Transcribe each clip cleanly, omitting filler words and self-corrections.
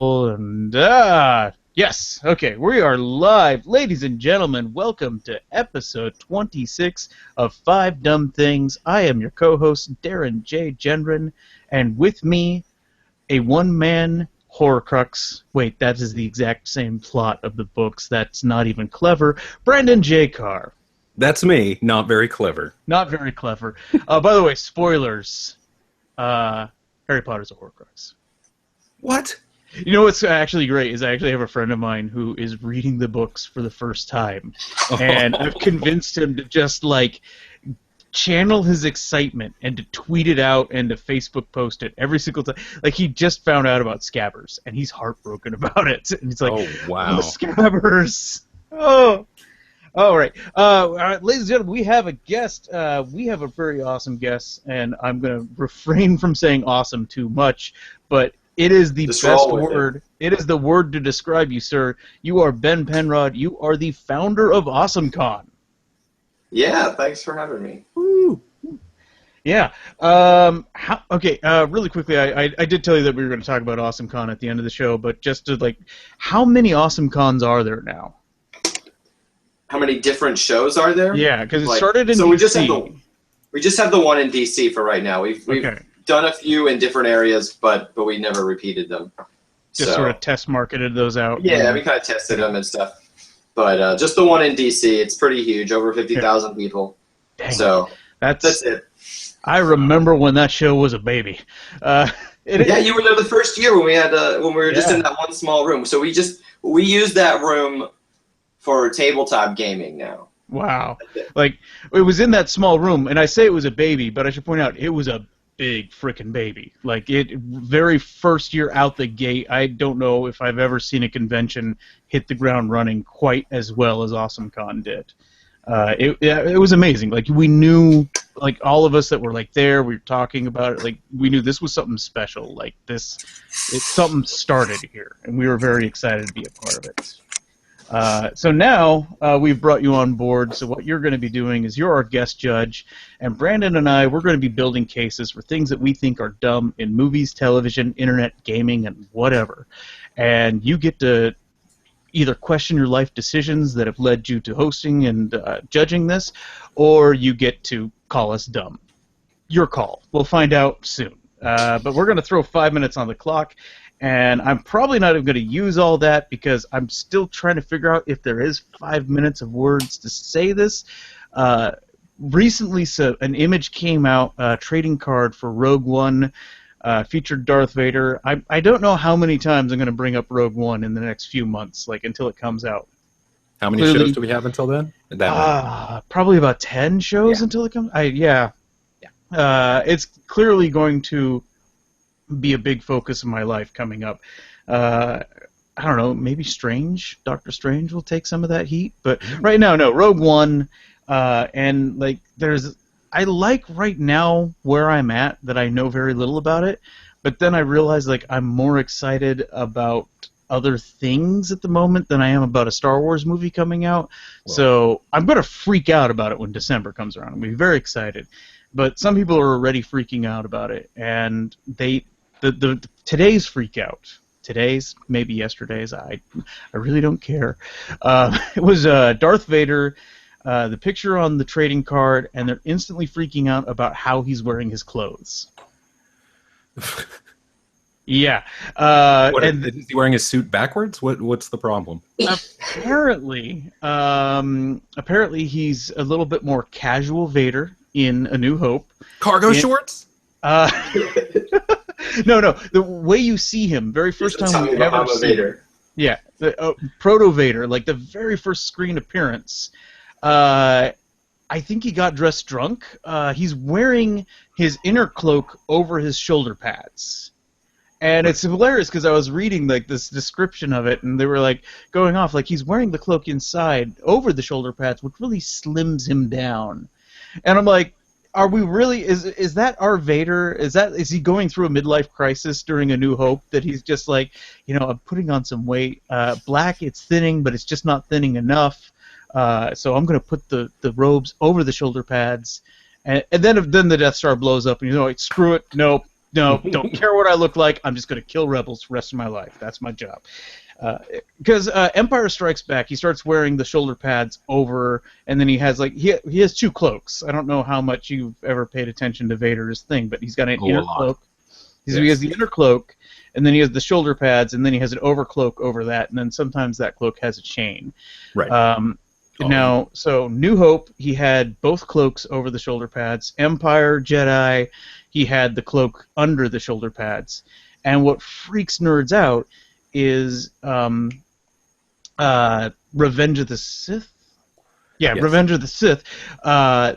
And yes, okay, we are live, ladies and gentlemen. Welcome to episode 26 of Five Dumb Things. I am your co-host Darren J. Gendron, and with me, a one-man Horcrux. Wait, that is the exact same plot of the books. That's not even clever. Brandon J. Carr. That's me. Not very clever. Not very clever. By the way, spoilers. Harry Potter's a Horcrux. What? You know what's actually great is I actually have a friend of mine who is reading the books for the first time, and I've convinced him to just channel his excitement and to tweet it out and to Facebook post it every single time. Like, he just found out about Scabbers and he's heartbroken about it. And he's like, "Oh wow, Scabbers! Oh, all right. Ladies and gentlemen, we have a guest. We have a very awesome guest, and I'm going to refrain from saying awesome too much, but it is the best word. It is the word to describe you, sir. You are Ben Penrod. You are the founder of AwesomeCon. Yeah, thanks for having me. Woo. Yeah. Really quickly, I did tell you that we were going to talk about AwesomeCon at the end of the show, but just to how many AwesomeCons are there now? How many different shows are there? Yeah, because it started in so DC. we just have the one in DC for right now. We've done a few in different areas, but we never repeated them. Just sort of test marketed those out. Yeah, we kind of tested them and stuff. But just the one in DC, it's pretty huge, over 50,000 people. Dang. So that's it. I remember when that show was a baby. Yeah, you were there the first year when we had when we were just in that one small room. So we used that room for tabletop gaming now. Wow. It was in that small room, and I say it was a baby, but I should point out it was a big frickin' baby. Very first year out the gate, I don't know if I've ever seen a convention hit the ground running quite as well as AwesomeCon did. It was amazing. We knew, all of us that were there, we were talking about it, we knew this was something special. Something started here, and we were very excited to be a part of it. So now we've brought you on board, so what you're going to be doing is you're our guest judge, and Brandon and I, we're going to be building cases for things that we think are dumb in movies, television, internet, gaming, and whatever. And you get to either question your life decisions that have led you to hosting and judging this, or you get to call us dumb. Your call. We'll find out soon. But we're going to throw 5 minutes on the clock. And I'm probably not even going to use all that because I'm still trying to figure out if there is 5 minutes of words to say this. Recently, an image came out, a trading card for Rogue One, featured Darth Vader. I don't know how many times I'm going to bring up Rogue One in the next few months, until it comes out. How many shows do we have until then? Probably about 10 shows until it comes. It's clearly going to be a big focus of my life coming up. I don't know, maybe Doctor Strange will take some of that heat, but right now, no, Rogue One, and I like right now where I'm at that I know very little about it, but then I realize I'm more excited about other things at the moment than I am about a Star Wars movie coming out. Whoa. So I'm going to freak out about it when December comes around. I'm going to be very excited, but some people are already freaking out about it, and today's freak out. Today's, maybe yesterday's, I really don't care. It was Darth Vader, the picture on the trading card, and they're instantly freaking out about how he's wearing his clothes. Yeah. Is he wearing his suit backwards? What's the problem? Apparently he's a little bit more casual Vader in A New Hope. Cargo shorts? No. The way you see him, very first time we ever see Vader. Yeah, the Proto Vader, the very first screen appearance. I think he got dressed drunk. He's wearing his inner cloak over his shoulder pads. And it's hilarious because I was reading this description of it, and they were going off he's wearing the cloak inside over the shoulder pads, which really slims him down. And I'm like, are we really? Is that our Vader? Is he going through a midlife crisis during A New Hope that he's just I'm putting on some weight. Black, it's thinning, but it's just not thinning enough. So I'm going to put the robes over the shoulder pads, and then the Death Star blows up, and screw it, nope. no, don't care what I look like. I'm just going to kill rebels the rest of my life. That's my job. Because Empire Strikes Back, he starts wearing the shoulder pads over, and then he has he has two cloaks. I don't know how much you've ever paid attention to Vader's thing, but he's got an inner cloak. He has the inner cloak, and then he has the shoulder pads, and then he has an overcloak over that, and then sometimes that cloak has a chain. Right. Now, so New Hope, he had both cloaks over the shoulder pads. Empire, Jedi, he had the cloak under the shoulder pads. And what freaks nerds out is Revenge of the Sith. Yeah, yes. Revenge of the Sith.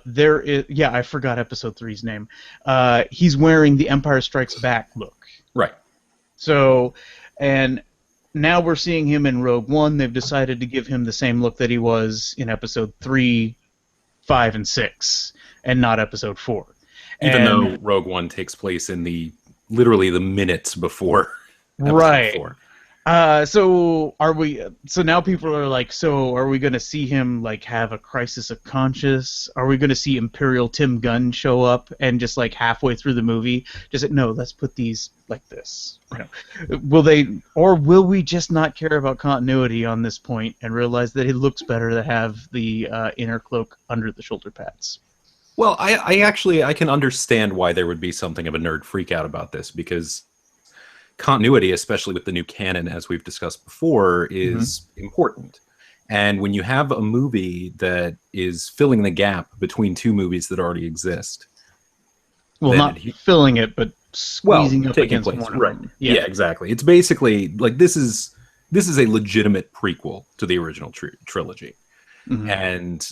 There is, I forgot Episode 3's name. He's wearing the Empire Strikes Back look. Right. So, and now we're seeing him in Rogue One. They've decided to give him the same look that he was in Episode 3, 5, and 6, and not Episode 4. Even though Rogue One takes place in literally the minutes before Episode 4. So now people are like, so are we going to see him have a crisis of conscience? Are we going to see Imperial Tim Gunn show up and just halfway through the movie just no, let's put these like this? Will we just not care about continuity on this point and realize that it looks better to have the inner cloak under the shoulder pads? Well, I can understand why there would be something of a nerd freak out about this, because continuity, especially with the new canon, as we've discussed before, is important. And when you have a movie that is filling the gap between two movies that already exist, not filling it, but squeezing up against one of them. Yeah, exactly. It's basically this is a legitimate prequel to the original trilogy. And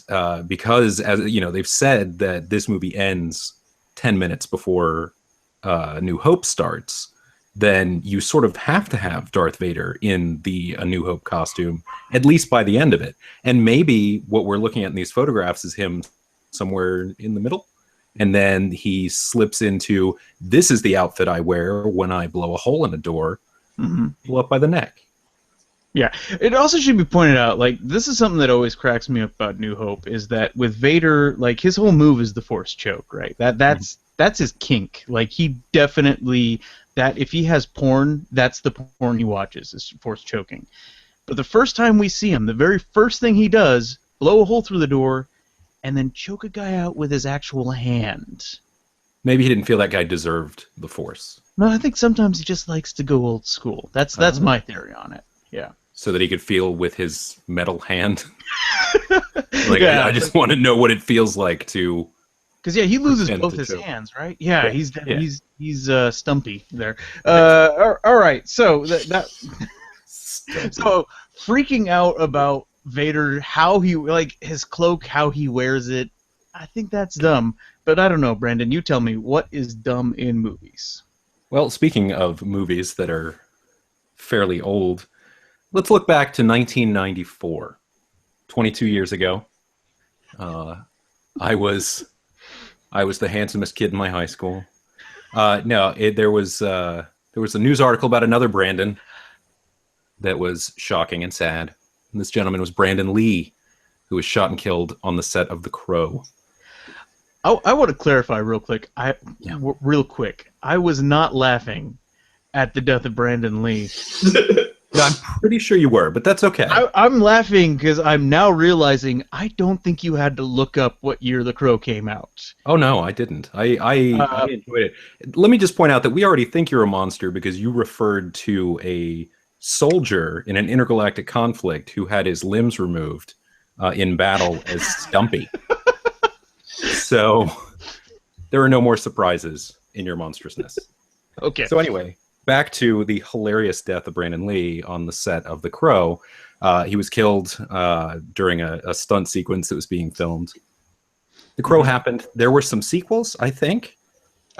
because, as they've said that this movie ends 10 minutes before New Hope starts, then you sort of have to have Darth Vader in the A New Hope costume, at least by the end of it. And maybe what we're looking at in these photographs is him somewhere in the middle. And then he slips into, this is the outfit I wear when I blow a hole in a door, pull up by the neck. Yeah. It also should be pointed out, this is something that always cracks me up about New Hope, is that with Vader, his whole move is the Force choke, right? That's his kink. He definitely... that if he has porn, that's the porn he watches, is Force choking. But the first time we see him, the very first thing he does, blow a hole through the door, and then choke a guy out with his actual hand. Maybe he didn't feel that guy deserved the Force. No, I think sometimes he just likes to go old school. That's my theory on it. Yeah. So that he could feel with his metal hand. I just want to know what it feels like to... Because he loses both his hands, right? Yeah, he's stumpy there. All right, so so freaking out about Vader, how he his cloak, how he wears it. I think that's dumb, but I don't know, Brandon. You tell me, what is dumb in movies? Well, speaking of movies that are fairly old, let's look back to 1994, 22 years ago. I was the handsomest kid in my high school. There was a news article about another Brandon that was shocking and sad. And this gentleman was Brandon Lee, who was shot and killed on the set of The Crow. I want to clarify real quick. I was not laughing at the death of Brandon Lee. I'm pretty sure you were, but that's okay. I'm laughing because I'm now realizing I don't think you had to look up what year The Crow came out. Oh, no, I didn't. I enjoyed it. Let me just point out that we already think you're a monster because you referred to a soldier in an intergalactic conflict who had his limbs removed in battle as Stumpy. So there are no more surprises in your monstrousness. Okay. So anyway... back to the hilarious death of Brandon Lee on the set of The Crow. He was killed during a stunt sequence that was being filmed. The Crow happened. There were some sequels, I think,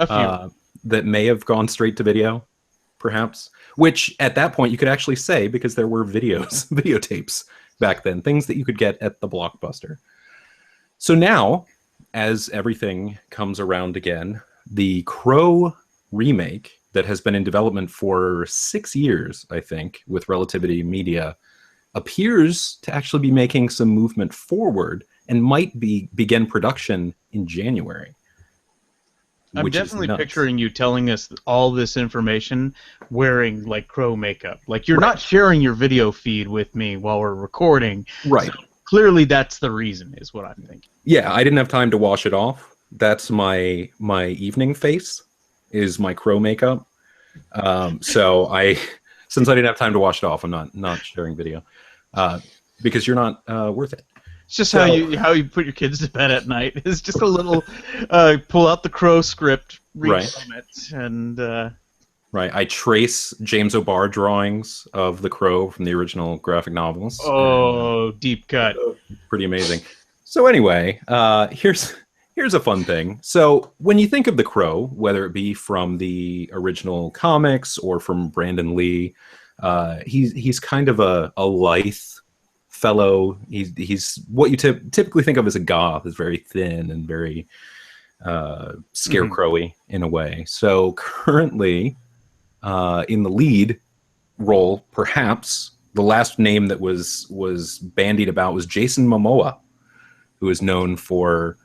a few that may have gone straight to video, perhaps. Which at that point you could actually say because there were videotapes back then, things that you could get at the Blockbuster. So now, as everything comes around again, the Crow remake that has been in development for 6 years, I think, with Relativity Media, appears to actually be making some movement forward and might begin production in January. I'm definitely picturing you telling us all this information wearing like crow makeup. Like you're not sharing your video feed with me while we're recording. Right. So clearly that's the reason, is what I'm thinking. Yeah, I didn't have time to wash it off. That's my evening face, is my crow makeup. So since I didn't have time to wash it off, I'm not sharing video, because you're not worth it. It's just how you put your kids to bed at night. It's just a little pull out the crow script, read from it, and right. I trace James O'Barr drawings of the crow from the original graphic novels. Oh, deep cut. Pretty amazing. So anyway, here's a fun thing. So when you think of the crow, whether it be from the original comics or from Brandon Lee, he's kind of a lithe fellow. He's what you typically think of as a goth. Is very thin and very scarecrowy in a way. So currently, in the lead role, perhaps the last name that was bandied about was Jason Momoa, who is known for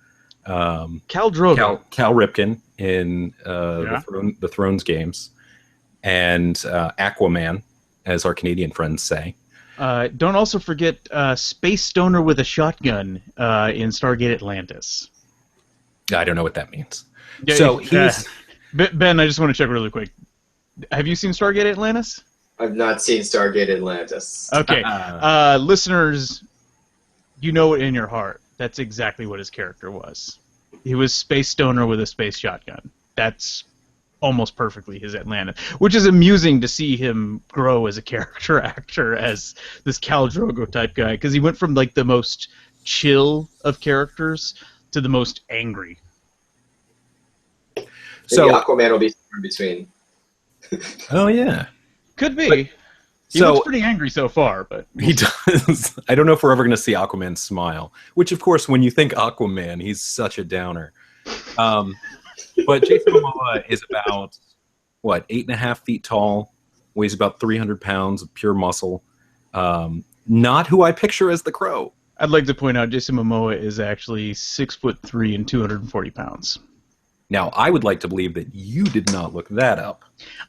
Khal Drogo. Cal Ripken in the Thrones games, and Aquaman, as our Canadian friends say. Don't also forget Space Stoner with a Shotgun in Stargate Atlantis. I don't know what that means. Yeah, so he's... Ben, I just want to check really quick. Have you seen Stargate Atlantis? I've not seen Stargate Atlantis. Okay. Listeners, you know it in your heart. That's exactly what his character was. He was Space Stoner with a space shotgun. That's almost perfectly his Atlantis, which is amusing to see him grow as a character actor as this Khal Drogo type guy, because he went from like the most chill of characters to the most angry. So maybe Aquaman will be in between. Oh yeah, could be. He looks pretty angry so far, but he does. I don't know if we're ever going to see Aquaman smile. Which, of course, when you think Aquaman, he's such a downer. But Jason Momoa is about 8.5 feet tall, weighs about 300 pounds of pure muscle. Not who I picture as the Crow. I'd like to point out Jason Momoa is actually 6'3" and 240 pounds. Now, I would like to believe that you did not look that up.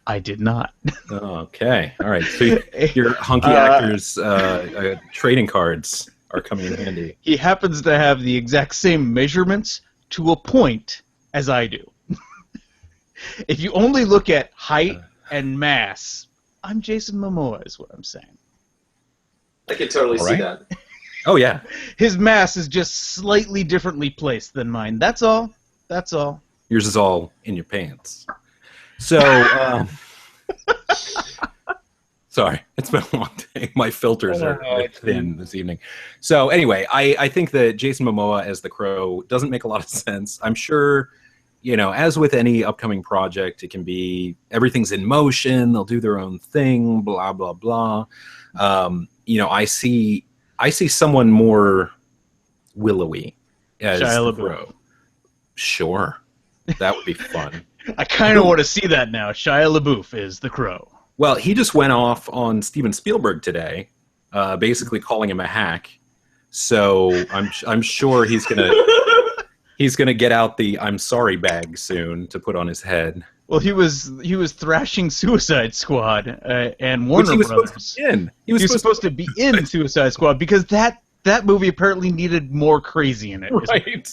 I did not. Okay. All right. So your hunky actors trading cards are coming in handy. He happens to have the exact same measurements to a point as I do. If you only look at height and mass, I'm Jason Momoa, is what I'm saying. I can totally see that. Oh, yeah. His mass is just slightly differently placed than mine. That's all. That's all. Yours is all in your pants. So, sorry, it's been a long day. My filters are thin this evening. So anyway, I think that Jason Momoa as the Crow doesn't make a lot of sense. I'm sure, as with any upcoming project, it can be everything's in motion. They'll do their own thing, blah, blah, blah. I see someone more willowy as the Crow. Sure. That would be fun. I kind of want to see that now. Shia LaBeouf is the Crow. Well, he just went off on Steven Spielberg today, basically calling him a hack. So I'm sure he's gonna get out the "I'm sorry" bag soon to put on his head. Well, he was thrashing Suicide Squad and Warner Brothers. He was supposed to be in Suicide Squad because that movie apparently needed more crazy in it. Right.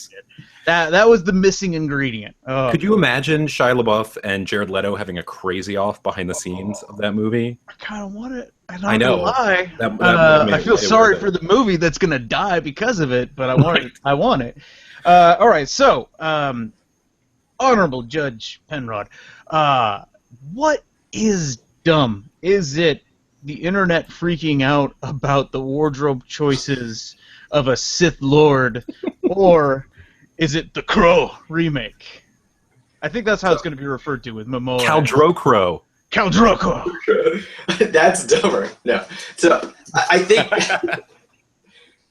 That was the missing ingredient. Oh. Could you imagine Shia LaBeouf and Jared Leto having a crazy off behind the scenes of that movie? I kind of want it. I know. Lie. I feel sorry for the movie that's going to die because of it, but I want it. I want it. All right, so, Honorable Judge Penrod, what is dumb? Is it the internet freaking out about the wardrobe choices of a Sith Lord, or is it the Crow remake? I think that's how it's going to be referred to with Momoa. Khal Drogo. Khal Drogo. That's dumber. No. So I think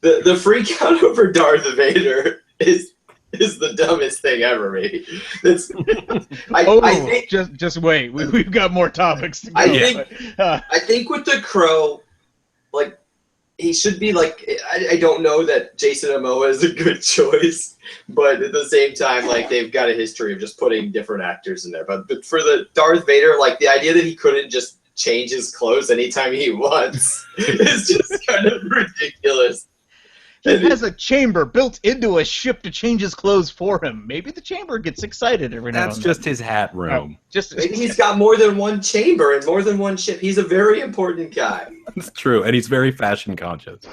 the freak out over Darth Vader is the dumbest thing ever, maybe. I think, just wait. We've got more topics to go. I think with the Crow, like, he should be like, I don't know that Jason Momoa is a good choice, but at the same time, like, they've got a history of just putting different actors in there. But for the Darth Vader, like, the idea that he couldn't just change his clothes anytime he wants is just kind of ridiculous. He has a chamber built into a ship to change his clothes for him. Maybe the chamber gets excited every now and then. That's just his hat room. Maybe he's got more than one chamber and more than one ship. He's a very important guy. That's true, and he's very fashion conscious.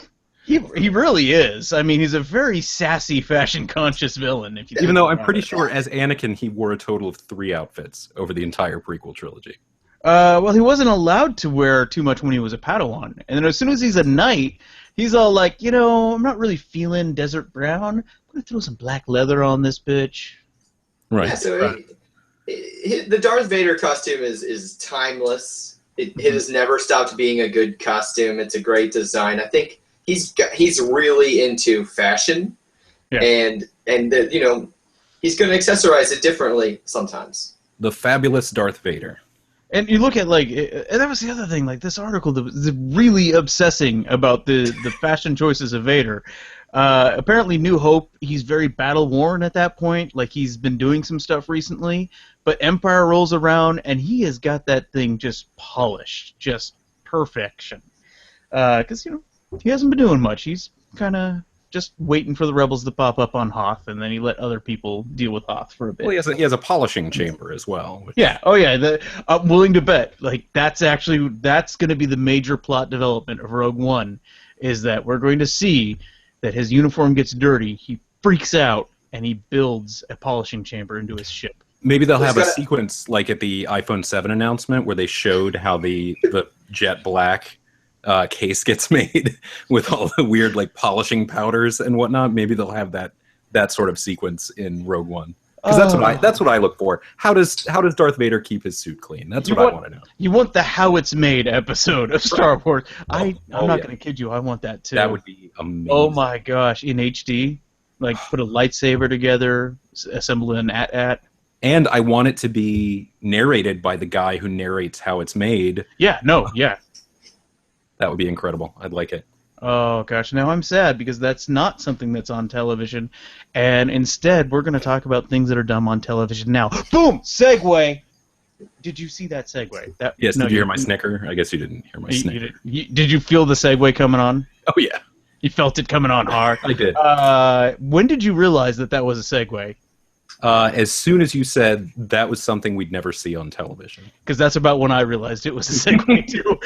He really is. I mean, he's a very sassy, fashion-conscious villain. Even though I'm pretty sure as Anakin, he wore a total of 3 outfits over the entire prequel trilogy. Well, he wasn't allowed to wear too much when he was a Padawan. And then as soon as he's a knight, he's all like, you know, I'm not really feeling desert brown. I'm going to throw some black leather on this bitch. Right. Yeah, so the Darth Vader costume is timeless. It has never stopped being a good costume. It's a great design. I think he's really into fashion, and you know, he's going to accessorize it differently sometimes. The fabulous Darth Vader. And you look at, like, and that was the other thing, like, this article that was really obsessing about the fashion choices of Vader. Apparently, New Hope, he's very battle-worn at that point. Like, he's been doing some stuff recently. But Empire rolls around, and he has got that thing just polished. Just perfection. Because, you know, he hasn't been doing much. He's kind of just waiting for the rebels to pop up on Hoth, and then he let other people deal with Hoth for a bit. Well, he has a polishing chamber as well. Which... Yeah. Oh, yeah. I'm willing to bet. Like, that's going to be the major plot development of Rogue One, is that we're going to see that his uniform gets dirty, he freaks out, and he builds a polishing chamber into his ship. Maybe they'll have a sequence like at the iPhone 7 announcement where they showed how the jet black case gets made with all the weird like polishing powders and whatnot. Maybe they'll have that sort of sequence in Rogue One, because that's what I look for. How does Darth Vader keep his suit clean? That's what I want to know. You want the how it's made episode of Star Wars. I'm not going to kid you. I want that too. That would be amazing. Oh my gosh, in HD, like put a lightsaber together, assemble an AT-AT. And I want it to be narrated by the guy who narrates how it's made. Yeah. That would be incredible. I'd like it. Oh, gosh. Now I'm sad because that's not something that's on television. And instead, we're going to talk about things that are dumb on television now. Boom! Segue! Did you see that segue? Yes, did you hear my snicker? I guess you didn't hear my snicker. Did you feel the segue coming on? Oh, yeah. You felt it coming on hard? I did. When did you realize that was a segue? As soon as you said that was something we'd never see on television. Because that's about when I realized it was a segue too.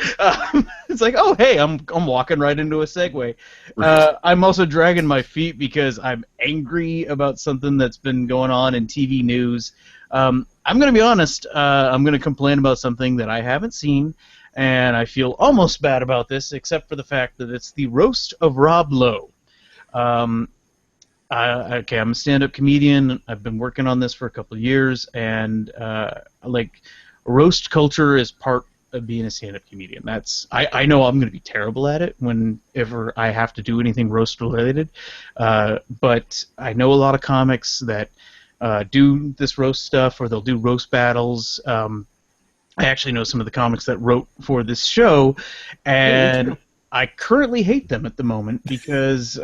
It's like, oh hey, I'm walking right into a segue. I'm also dragging my feet because I'm angry about something that's been going on in TV news. I'm going to be honest. I'm going to complain about something that I haven't seen, and I feel almost bad about this, except for the fact that it's the roast of Rob Lowe. Okay, I'm a stand-up comedian. I've been working on this for a couple of years, and like roast culture is part of being a stand-up comedian. I know I'm going to be terrible at it whenever I have to do anything roast-related, but I know a lot of comics that do this roast stuff, or they'll do roast battles. I actually know some of the comics that wrote for this show, and I currently hate them at the moment because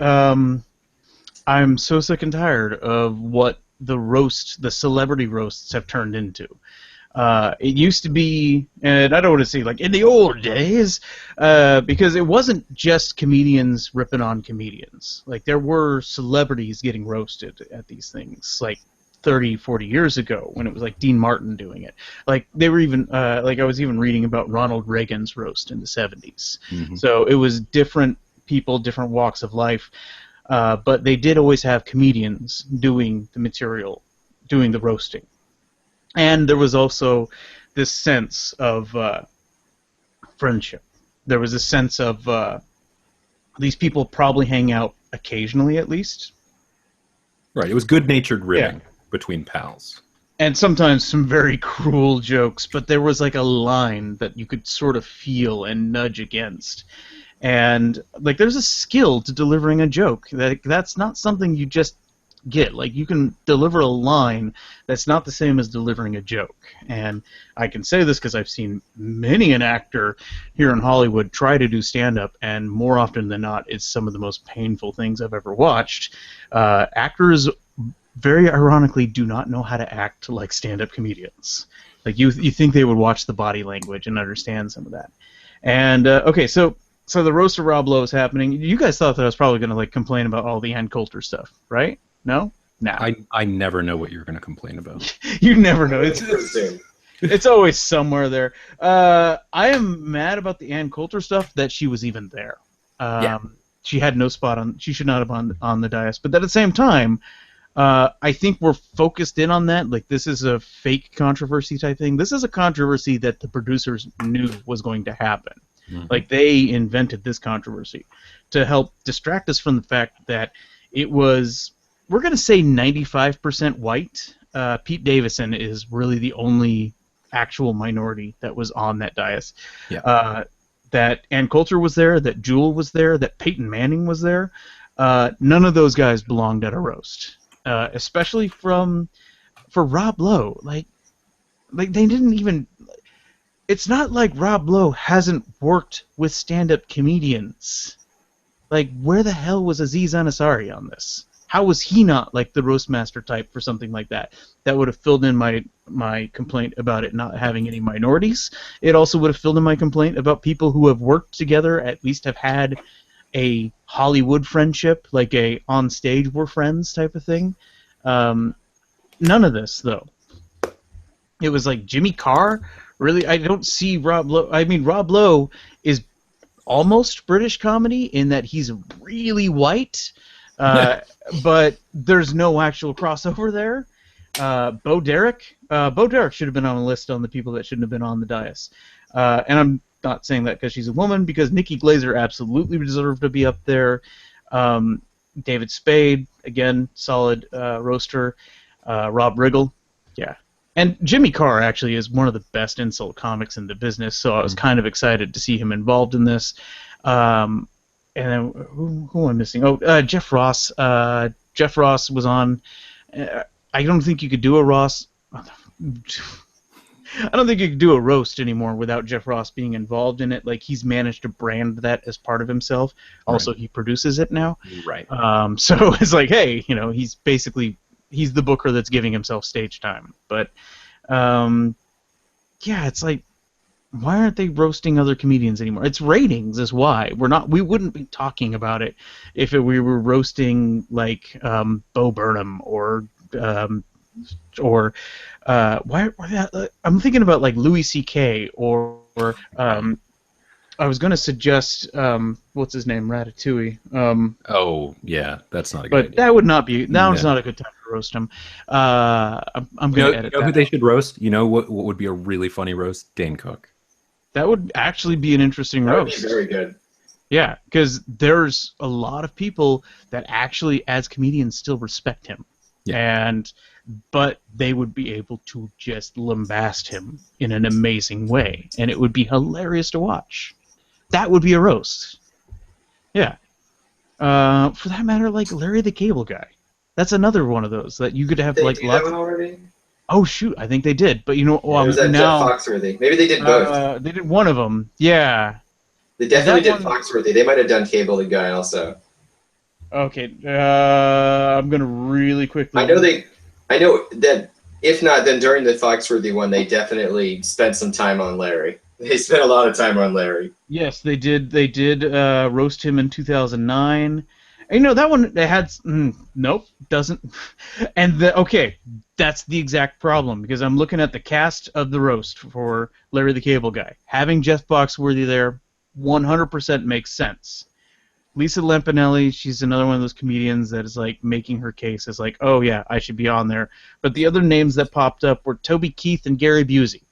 I'm so sick and tired of what the celebrity roasts have turned into. It used to be, and I don't want to say like in the old days, because it wasn't just comedians ripping on comedians. Like there were celebrities getting roasted at these things, like 30, 40 years ago when it was like Dean Martin doing it. Like they were even, like I was even reading about Ronald Reagan's roast in the 70s. Mm-hmm. So it was different people, different walks of life. But they did always have comedians doing the material, doing the roasting. And there was also this sense of friendship. There was a sense of these people probably hang out occasionally at least. Right, it was good-natured ribbing between pals. And sometimes some very cruel jokes, but there was like a line that you could sort of feel and nudge against. And like, there's a skill to delivering a joke. That's not something you just get. Like, you can deliver a line that's not the same as delivering a joke. And I can say this because I've seen many an actor here in Hollywood try to do stand-up, and more often than not, it's some of the most painful things I've ever watched. Actors, very ironically, do not know how to act like stand-up comedians. Like, you think they would watch the body language and understand some of that. And, okay, so the roast of Rob Lowe is happening. You guys thought that I was probably going to like complain about all the Ann Coulter stuff, right? No? Nah. I never know what you're going to complain about. You never know. It's always somewhere there. I am mad about the Ann Coulter stuff that she was even there. She had no spot on. She should not have been on the dais. But at the same time, I think we're focused in on that. Like, this is a fake controversy type thing. This is a controversy that the producers knew was going to happen. Mm-hmm. Like, they invented this controversy to help distract us from the fact that it was, we're going to say 95% white. Pete Davidson is really the only actual minority that was on that dais. Yeah. That Ann Coulter was there, that Jewel was there, that Peyton Manning was there. None of those guys belonged at a roast. Especially for Rob Lowe. Like they didn't even... It's not like Rob Lowe hasn't worked with stand-up comedians. Like, where the hell was Aziz Ansari on this? How was he not like the roast master type for something like that? That would have filled in my complaint about it not having any minorities. It also would have filled in my complaint about people who have worked together, at least have had a Hollywood friendship, like a on stage we're friends type of thing. None of this, though. It was like Jimmy Carr. Really, I don't see Rob Lowe. I mean, Rob Lowe is almost British comedy in that he's really white, but there's no actual crossover there. Bo Derek should have been on a list on the people that shouldn't have been on the dais. And I'm not saying that because she's a woman, because Nikki Glaser absolutely deserved to be up there. David Spade, again, solid roaster. Rob Riggle, yeah. And Jimmy Carr actually is one of the best insult comics in the business, so I was kind of excited to see him involved in this. And then, who am I missing? Oh, Jeff Ross. Jeff Ross was on. I don't think you could do a Ross. I don't think you could do a roast anymore without Jeff Ross being involved in it. Like, he's managed to brand that as part of himself. Also, he produces it now. Right. So it's like, hey, you know, he's the booker that's giving himself stage time. But, yeah, it's like, why aren't they roasting other comedians anymore? It's ratings is why. We wouldn't be talking about it if we were roasting, like, Bo Burnham or I'm thinking about, like, Louis C.K. or I was going to suggest, what's his name, Ratatouille. Oh, yeah, that's not a good but idea. That would not be, that was not a good time to roast him. I'm going to edit that. You know who they should roast? You know what would be a really funny roast? Dane Cook. That would actually be an interesting roast. That would be very good. Yeah, because there's a lot of people that actually, as comedians, still respect him. Yeah. But they would be able to just lambast him in an amazing way, and it would be hilarious to watch. That would be a roast. Yeah. For that matter, like Larry the Cable Guy. That's another one of those that you could have like lots. That one already? Oh shoot, I think they did. But you know, was that now Jeff Foxworthy? Maybe they did both. They did one of them. Yeah. They definitely did Foxworthy. They might have done Cable the Guy also. Okay. I'm gonna really quickly. I know that if not, then during the Foxworthy one, they definitely spent some time on Larry. They spent a lot of time on Larry. Yes, they did. They did roast him in 2009. And, you know, that one, they had... nope, doesn't. And, okay, that's the exact problem, because I'm looking at the cast of the roast for Larry the Cable Guy. Having Jeff Foxworthy there 100% makes sense. Lisa Lampanelli, she's another one of those comedians that is, like, making her case as, like, oh, yeah, I should be on there. But the other names that popped up were Toby Keith and Gary Busey.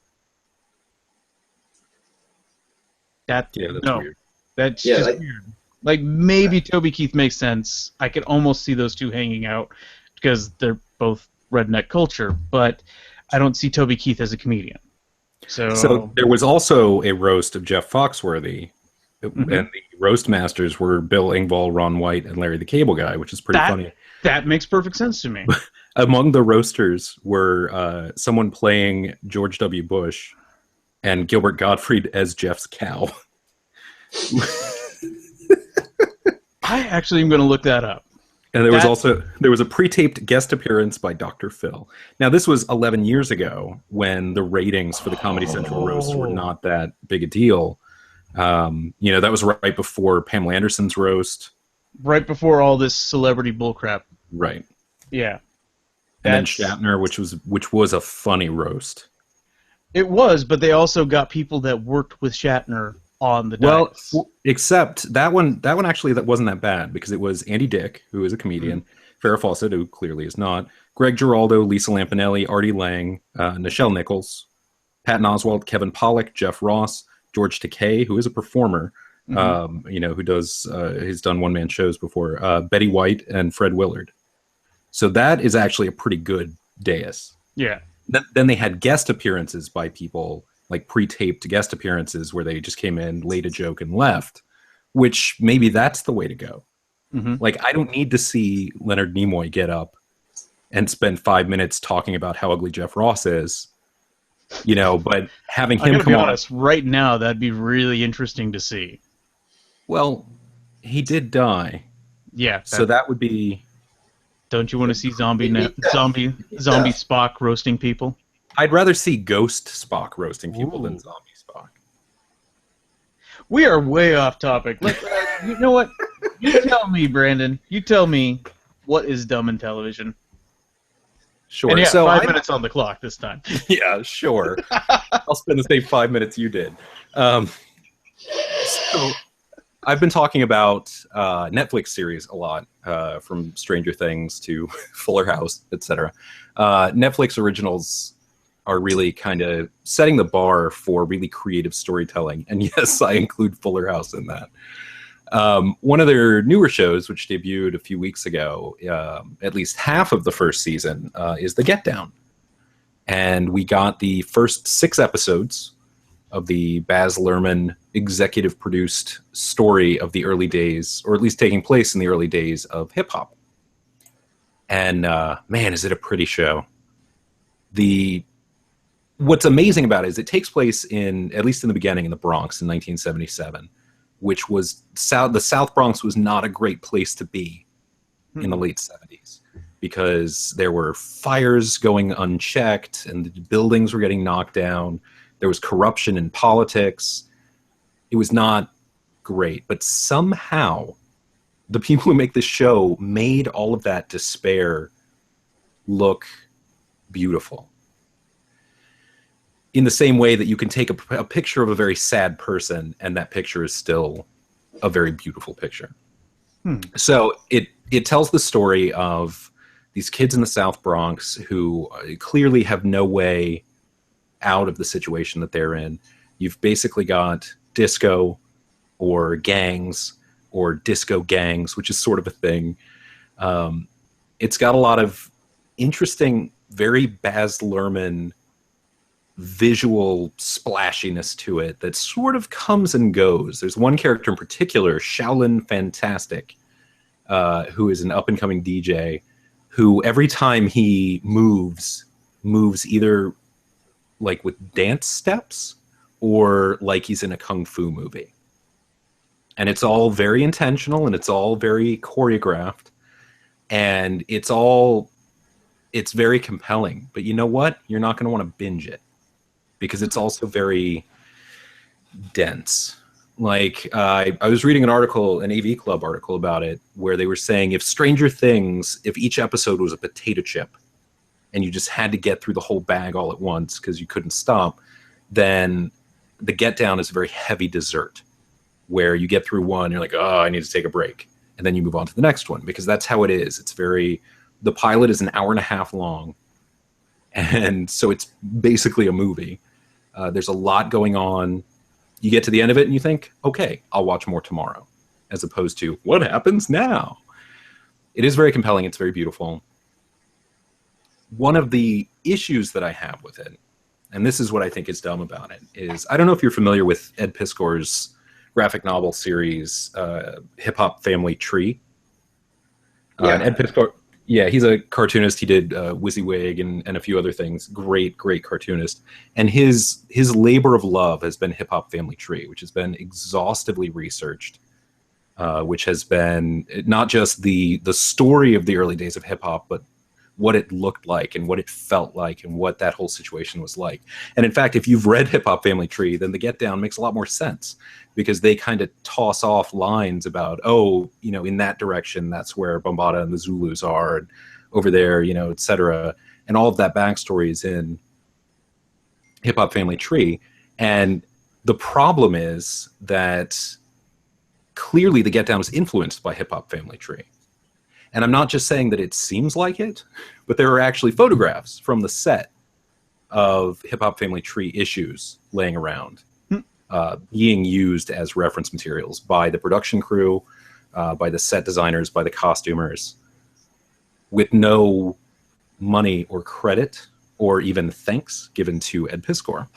That's weird. That's just weird. Like, maybe Toby Keith makes sense. I could almost see those two hanging out because they're both redneck culture, but I don't see Toby Keith as a comedian. So there was also a roast of Jeff Foxworthy, and the roast masters were Bill Engvall, Ron White, and Larry the Cable Guy, which is pretty funny. That makes perfect sense to me. Among the roasters were someone playing George W. Bush and Gilbert Gottfried as Jeff's cow. I actually am going to look that up. And there was a pre-taped guest appearance by Dr. Phil. Now, this was 11 years ago when the ratings for the Comedy Central roast were not that big a deal. That was right before Pamela Anderson's roast. Right before all this celebrity bullcrap. Right. Yeah. And then Shatner, which was a funny roast. It was, but they also got people that worked with Shatner on the dice. Well, except that one actually that wasn't that bad because it was Andy Dick, who is a comedian, Farrah Fawcett, who clearly is not, Greg Giraldo, Lisa Lampanelli, Artie Lang, Nichelle Nichols, Patton Oswalt, Kevin Pollak, Jeff Ross, George Takei, who is a performer, who does he's done one-man shows before, Betty White, and Fred Willard. So that is actually a pretty good dais. Yeah. Then they had guest appearances by people, like pre-taped guest appearances where they just came in, laid a joke, and left, which maybe that's the way to go. Mm-hmm. Like, I don't need to see Leonard Nimoy get up and spend 5 minutes talking about how ugly Jeff Ross is, but having him come on. Honest, right now, that'd be really interesting to see. Well, he did die. Yeah. So that would be... Don't you want to see zombie Spock roasting people? I'd rather see Ghost Spock roasting people than Zombie Spock. We are way off topic. You know what? You tell me, Brandon. You tell me what is dumb in television. Sure. And yeah, so 5 minutes on the clock this time. Yeah, sure. I'll spend the same 5 minutes you did. So I've been talking about Netflix series a lot, from Stranger Things to Fuller House, etc. Netflix originals are really kind of setting the bar for really creative storytelling. And yes, I include Fuller House in that. One of their newer shows, which debuted a few weeks ago, at least half of the first season, is The Get Down. And we got the first 6 episodes of the Baz Luhrmann executive-produced story of the early days, or at least taking place in the early days of hip-hop. And, man, is it a pretty show. What's amazing about it is it takes place at least in the beginning, in the Bronx in 1977, which was the South Bronx was not a great place to be in the late 70s because there were fires going unchecked and the buildings were getting knocked down. There was corruption in politics. It was not great, but somehow the people who make this show made all of that despair look beautiful. In the same way that you can take a picture of a very sad person and that picture is still a very beautiful picture. So it tells the story of these kids in the South Bronx who clearly have no way out of the situation that they're in. You've basically got disco or gangs or disco gangs, which is sort of a thing. It's got a lot of interesting, very Baz Luhrmann visual splashiness to it that sort of comes and goes. There's one character in particular, Shaolin Fantastic, who is an up-and-coming DJ, who every time he moves either like with dance steps or like he's in a kung fu movie. And it's all very intentional and it's all very choreographed and it's very compelling. But you know what? You're not going to want to binge it because it's also very dense. Like I was reading an AV Club article about it, where they were saying if each episode was a potato chip and you just had to get through the whole bag all at once because you couldn't stop, then The Get Down is a very heavy dessert where you get through one, you're like, oh, I need to take a break. And then you move on to the next one because that's how it is. The pilot is an hour and a half long. And so it's basically a movie. There's a lot going on. You get to the end of it and you think, okay, I'll watch more tomorrow, as opposed to what happens now. It is very compelling. It's very beautiful. One of the issues that I have with it, and this is what I think is dumb about it, is I don't know if you're familiar with Ed Piskor's graphic novel series, Hip Hop Family Tree. Yeah. And Ed Piscor, yeah, he's a cartoonist. He did WYSIWYG and a few other things. Great cartoonist. And his labor of love has been Hip Hop Family Tree, which has been exhaustively researched, which has been not just the story of the early days of hip hop, but what it looked like and what it felt like and what that whole situation was like. And in fact, if you've read Hip Hop Family Tree, then the Get Down makes a lot more sense, because they kind of toss off lines about, oh, you know, in that direction, that's where Bambaataa and the Zulus are, and over there, you know, etc. And all of that backstory is in Hip Hop Family Tree. And the problem is that clearly the Get Down was influenced by Hip Hop Family Tree. And I'm not just saying that it seems like it, but there are actually photographs from the set of Hip Hop Family Tree issues laying around, being used as reference materials by the production crew, by the set designers, by the costumers, with no money or credit or even thanks given to Ed Piscor,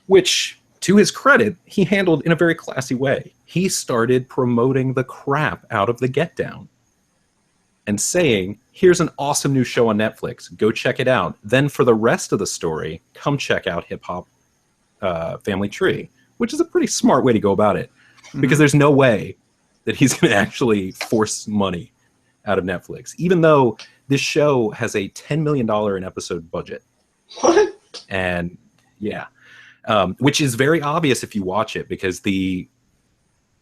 which, to his credit, he handled in a very classy way. He started promoting the crap out of the Get Down and saying, here's an awesome new show on Netflix, go check it out. Then for the rest of the story, come check out Hip Hop Family Tree, which is a pretty smart way to go about it, because there's no way that he's going to actually force money out of Netflix, even though this show has a $10 million an episode budget. What? And yeah, which is very obvious if you watch it, because the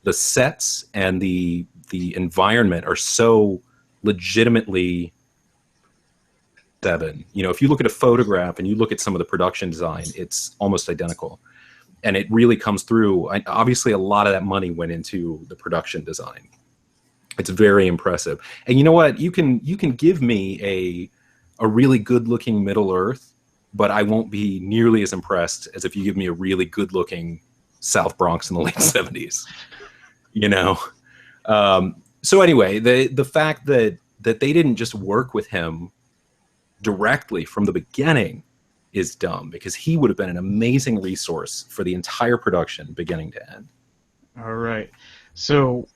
sets and the environment are so legitimately Seven. You know, if you look at a photograph and you look at some of the production design, it's almost identical. And it really comes through. Obviously, a lot of that money went into the production design. It's very impressive. And you know what? You can give me a really good-looking Middle Earth, but I won't be nearly as impressed as if you give me a really good-looking South Bronx in the late 70s. You know? So anyway, the fact that they didn't just work with him directly from the beginning is dumb, because he would have been an amazing resource for the entire production, beginning to end. All right. So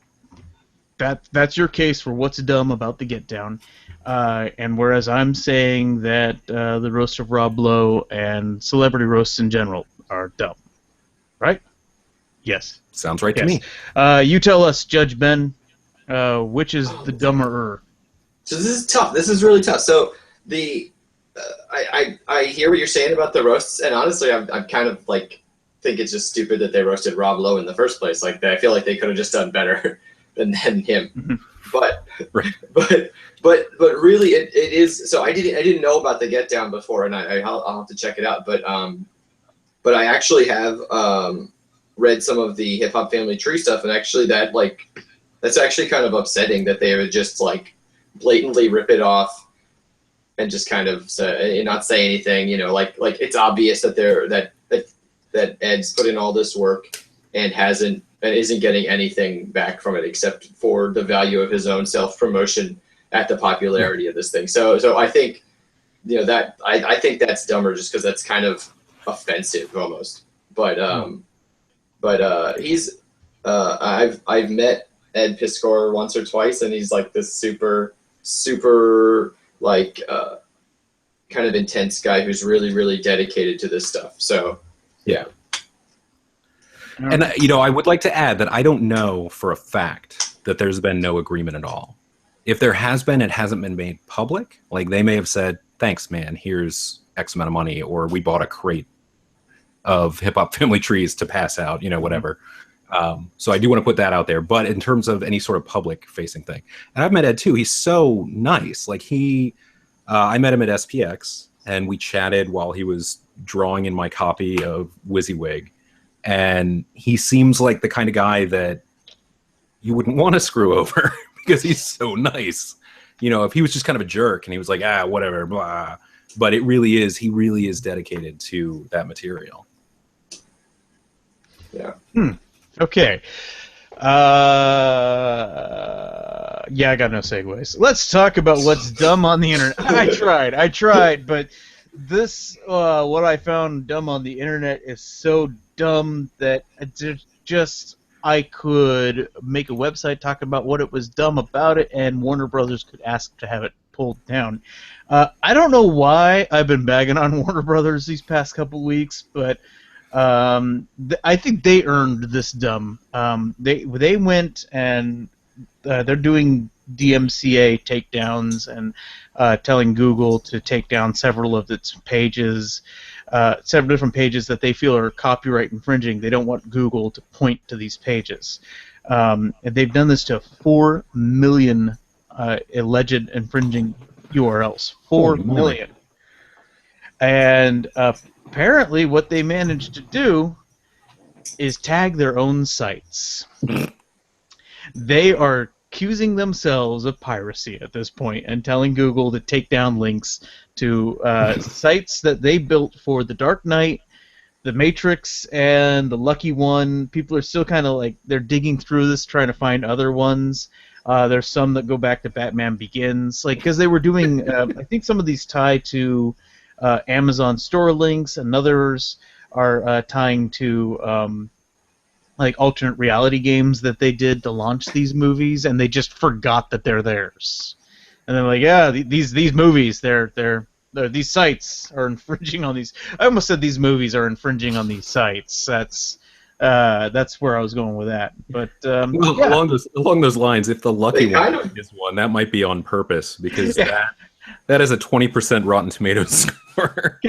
that's your case for what's dumb about the Get Down. And whereas I'm saying that the roast of Rob Lowe and celebrity roasts in general are dumb. Right? Yes. Sounds right to Yes. me. You tell us, Judge Ben, which is the dumber? So this is tough. This is really tough. So I hear what you're saying about the roasts, and honestly, I'm kind of like think it's just stupid that they roasted Rob Lowe in the first place. Like, I feel like they could have just done better than him. Mm-hmm. But Right. but really, it is. So I didn't know about the Get Down before, and I'll have to check it out. But I actually have read some of the Hip Hop Family Tree stuff, and actually that's actually kind of upsetting that they would just like blatantly rip it off and just kind of not say anything. You know, like it's obvious that that Ed's put in all this work and isn't getting anything back from it except for the value of his own self-promotion at the popularity of this thing. So I think, you know, that I think that's dumber just because that's kind of offensive almost. But he's I've met Ed Piscor once or twice, and he's like this super like kind of intense guy who's really, really dedicated to this stuff. So yeah. And, you know, I would like to add that I don't know for a fact that there's been no agreement at all. If there has been, it hasn't been made public. Like, they may have said, thanks, man, here's X amount of money, or we bought a crate of Hip Hop Family Trees to pass out, you know, whatever. So I do want to put that out there. But in terms of any sort of public-facing thing, and I've met Ed, too. He's so nice. Like, I met him at SPX, and we chatted while he was drawing in my copy of WYSIWYG. And he seems like the kind of guy that you wouldn't want to screw over because he's so nice. You know, if he was just kind of a jerk and he was like, whatever, blah. But he really is dedicated to that material. Yeah. Okay. Yeah, I got no segues. Let's talk about what's dumb on the internet. I tried, but this, what I found dumb on the internet is so dumb that it just I could make a website talking about what it was dumb about it, and Warner Brothers could ask to have it pulled down. I don't know why I've been bagging on Warner Brothers these past couple weeks, but I think they earned this dumb. They went and they're doing DMCA takedowns and telling Google to take down several of its pages, several different pages that they feel are copyright infringing. They don't want Google to point to these pages. And they've done this to 4 million alleged infringing URLs. 4 million. And apparently what they managed to do is tag their own sites. They are accusing themselves of piracy at this point and telling Google to take down links to sites that they built for The Dark Knight, The Matrix, and The Lucky One. People are still kind of like, they're digging through this trying to find other ones. There's some that go back to Batman Begins, like, because they were doing, I think some of these tie to Amazon store links, and others are tying to like alternate reality games that they did to launch these movies, and they just forgot that they're theirs. And they're like, yeah, these movies, these sites are infringing on these. I almost said these movies are infringing on these sites. That's where I was going with that. But well, yeah. along those lines, if the Lucky One is one, that might be on purpose, because that is a 20% Rotten Tomatoes score.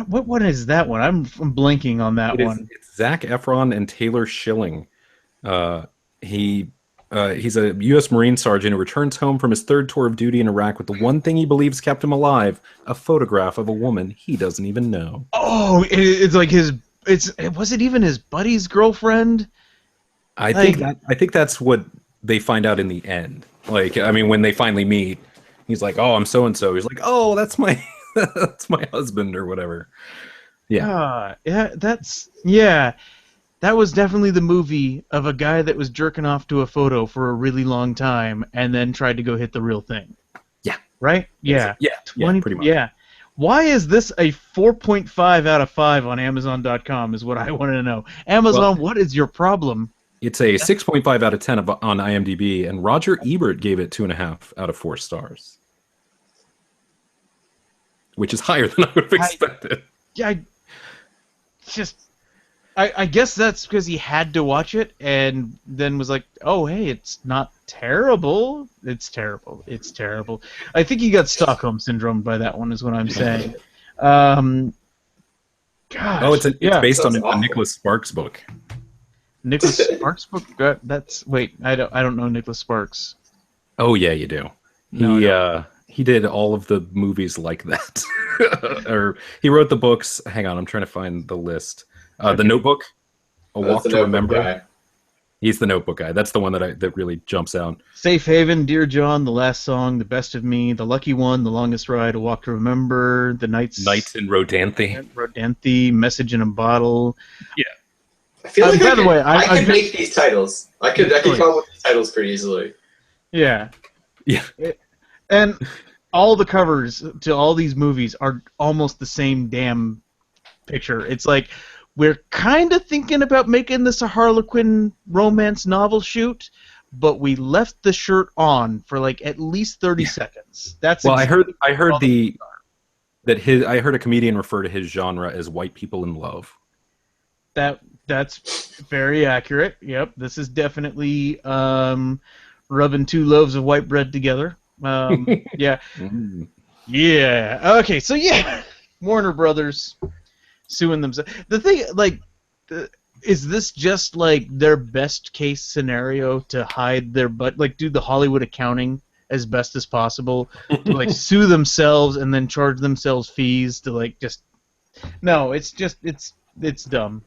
What is that one? I'm blanking on that one. It's Zac Efron and Taylor Schilling. He's a U.S. Marine sergeant who returns home from his third tour of duty in Iraq with the one thing he believes kept him alive: a photograph of a woman he doesn't even know. Oh, it's like was it even his buddy's girlfriend? I think that's what they find out in the end. Like, I mean, when they finally meet, he's like, "Oh, I'm so and so." He's like, "Oh, that's my." That's my husband or whatever. Yeah. That was definitely the movie of a guy that was jerking off to a photo for a really long time and then tried to go hit the real thing. Yeah. Right? Yeah. Yeah. 20, pretty much. Yeah. Why is this a 4.5 out of 5 on Amazon.com is what I want to know. Amazon, what is your problem? It's a 6.5 out of 10 on IMDb, and Roger Ebert gave it 2.5 out of 4 stars. Which is higher than I would have expected. I guess that's because he had to watch it and then was like, oh, hey, it's not terrible. It's terrible. It's terrible. I think he got Stockholm Syndrome by that one is what I'm saying. Gosh. Oh, it's based on a Nicholas Sparks book. Nicholas Sparks book? Wait, I don't know Nicholas Sparks. Oh, yeah, you do. He did all of the movies like that. Or he wrote the books. Hang on, I'm trying to find the list. The Notebook, A Walk to Remember. Guy. He's the Notebook guy. That's the one that really jumps out. Safe Haven, Dear John, The Last Song, The Best of Me, The Lucky One, The Longest Ride, A Walk to Remember, The Nights in Rodanthe. Message in a Bottle. Yeah. I feel like I could make these titles. I could come up with these titles pretty easily. Yeah. Yeah. And all the covers to all these movies are almost the same damn picture. It's like, we're kind of thinking about making this a Harlequin romance novel shoot, but we left the shirt on for like at least 30 seconds. That's well, I heard a comedian refer to his genre as white people in love. That's very accurate. Yep, this is definitely rubbing 2 loaves of white bread together. Yeah. Yeah. Okay, so yeah, Warner Brothers suing themselves. The thing, like, is this just like their best case scenario to hide their like do the Hollywood accounting as best as possible to like sue themselves and then charge themselves fees to like just no, it's dumb.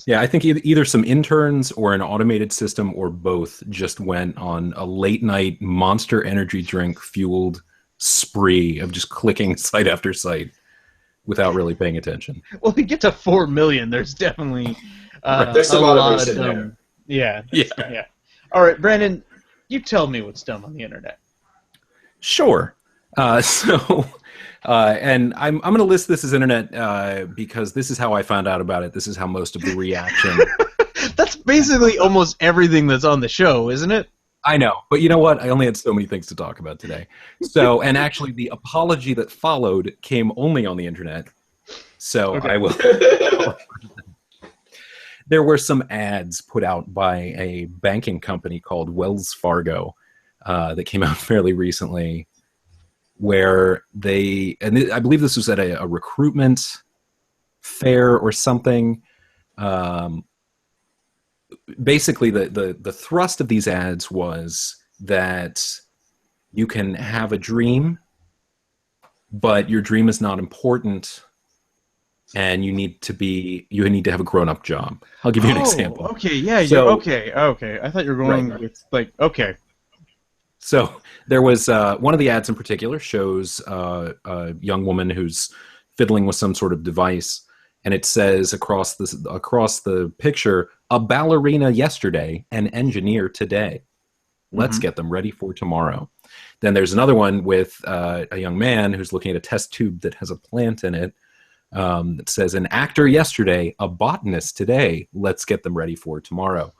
Yeah, I think either some interns or an automated system or both just went on a late night Monster Energy drink fueled spree of just clicking site after site without really paying attention. Well, to get to 4 million, there's definitely there's some automation there. Yeah. All right, Brandon, you tell me what's dumb on the internet. Sure. And I'm going to list this as internet because this is how I found out about it. This is how most of the reaction. That's basically almost everything that's on the show, isn't it? I know, but you know what? I only had so many things to talk about today. So, and actually, the apology that followed came only on the internet. So Okay. I will. There were some ads put out by a banking company called Wells Fargo that came out fairly recently, where I believe this was at a recruitment fair or something. Basically, the thrust of these ads was that you can have a dream, but your dream is not important, and you need to have a grown-up job. I'll give you an example. Okay, yeah, okay. I thought you were going with okay. So there was one of the ads in particular shows a young woman who's fiddling with some sort of device, and it says across the picture, a ballerina yesterday, an engineer today. Let's get them ready for tomorrow. Then there's another one with a young man who's looking at a test tube that has a plant in it that says, an actor yesterday, a botanist today. Let's get them ready for tomorrow.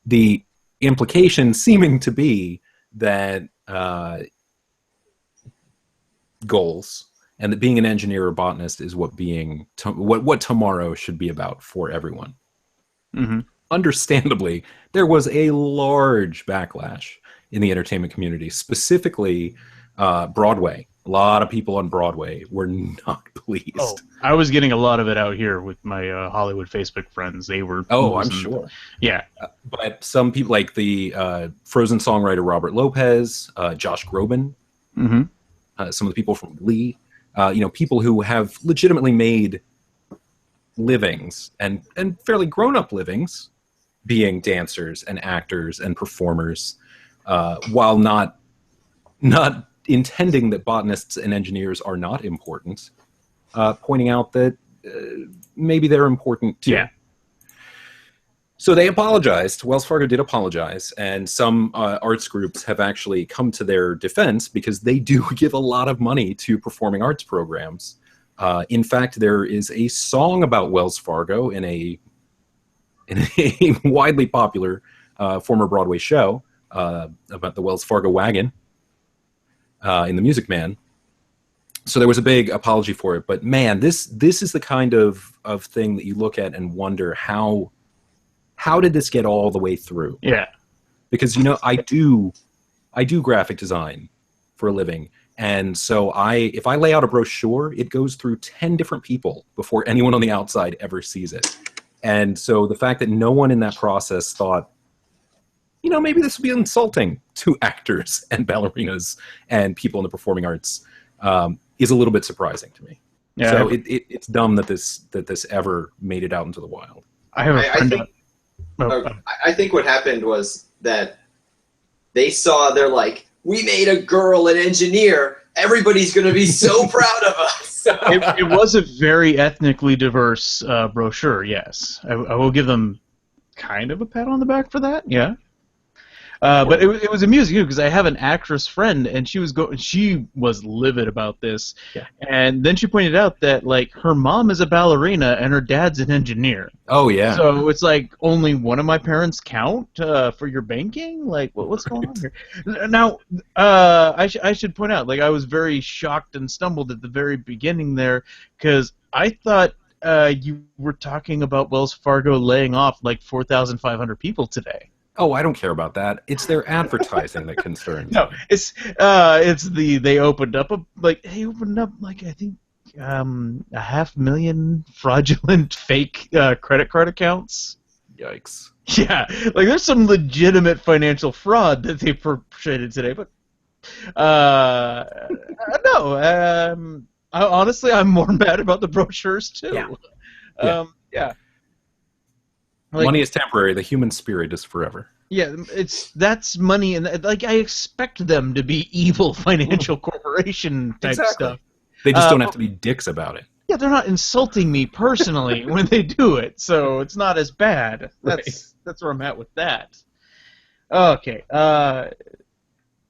The implication seeming to be that goals and that being an engineer or botanist is what what tomorrow should be about for everyone. Mm-hmm. Understandably, there was a large backlash in the entertainment community, specifically Broadway. A lot of people on Broadway were not pleased. Oh, I was getting a lot of it out here with my Hollywood Facebook friends. They were. Oh, I'm sure. Yeah. But some people, like the Frozen songwriter Robert Lopez, Josh Groban, some of the people from Glee, people who have legitimately made livings and fairly grown-up livings being dancers and actors and performers, while not intending that botanists and engineers are not important, pointing out that maybe they're important too. Yeah. So they apologized. Wells Fargo did apologize, and some arts groups have actually come to their defense because they do give a lot of money to performing arts programs. In fact, there is a song about Wells Fargo in a widely popular former Broadway show about the Wells Fargo wagon in The Music Man. So there was a big apology for it. But man, this is the kind of thing that you look at and wonder how did this get all the way through? Yeah. Because I do graphic design for a living. And so if I lay out a brochure, it goes through 10 different people before anyone on the outside ever sees it. And so the fact that no one in that process thought, maybe this would be insulting to actors and ballerinas and people in the performing arts is a little bit surprising to me. Yeah. So it's dumb that this ever made it out into the wild. I think what happened was that they're like, we made a girl an engineer. Everybody's going to be so proud of us. It was a very ethnically diverse brochure, yes. I will give them kind of a pat on the back for that, yeah. But it was amusing because I have an actress friend, and she was livid about this. Yeah. And then she pointed out that her mom is a ballerina and her dad's an engineer. Oh yeah. So it's like only one of my parents count for your banking. What's going on here? Now, I should point out, I was very shocked and stumbled at the very beginning there because I thought you were talking about Wells Fargo laying off 4,500 people today. Oh, I don't care about that. It's their advertising that concerns me. It's they opened up I think 500,000 fraudulent fake credit card accounts. Yikes. Yeah, there's some legitimate financial fraud that they perpetrated today, but no. Honestly, I'm more mad about the brochures too. Yeah. Money is temporary. The human spirit is forever. Yeah, that's money, and I expect them to be evil financial corporation type stuff. They just don't have to be dicks about it. Yeah, they're not insulting me personally when they do it, so it's not as bad. That's where I'm at with that. Okay, is that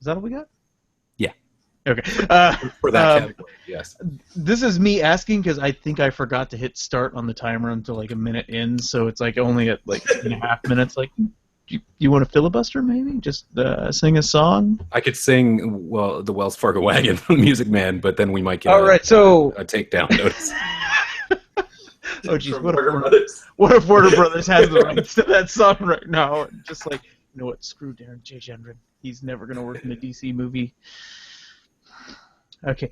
all we got? Yeah. Okay. For that category, yes. This is me asking because I think I forgot to hit start on the timer until like a minute in, so it's like only at like 2.5 minutes. Like, you want to filibuster maybe? Just sing a song? I could sing the Wells Fargo Wagon from Music Man, but then we might get a takedown notice. Oh jeez, what if Warner Brothers has the rights to that song right now? Just like, you know what? Screw Darren J. Gendron. He's never gonna work in a DC movie. Okay,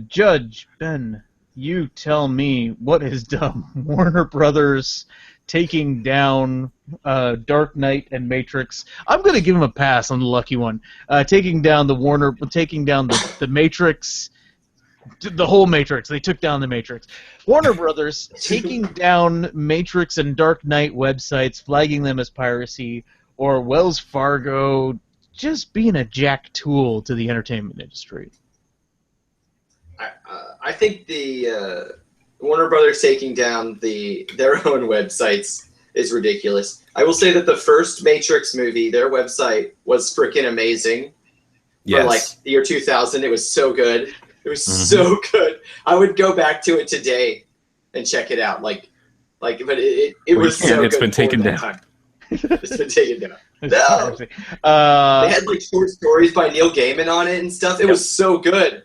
Judge Ben, you tell me what is dumb. Warner Brothers taking down Dark Knight and Matrix. I'm gonna give him a pass on the lucky one. Taking down the Matrix. The whole Matrix. They took down the Matrix. Warner Brothers taking down Matrix and Dark Knight websites, flagging them as piracy, or Wells Fargo just being a jack tool to the entertainment industry. I think the Warner Brothers taking down their own websites is ridiculous. I will say that the first Matrix movie, their website was freaking amazing. Yes. For like the year 2000, it was so good. It was so good. I would go back to it today and check it out. But it was so good. It's been taken down. It's been taken down. No. They had like short stories by Neil Gaiman on it and stuff. It was so good.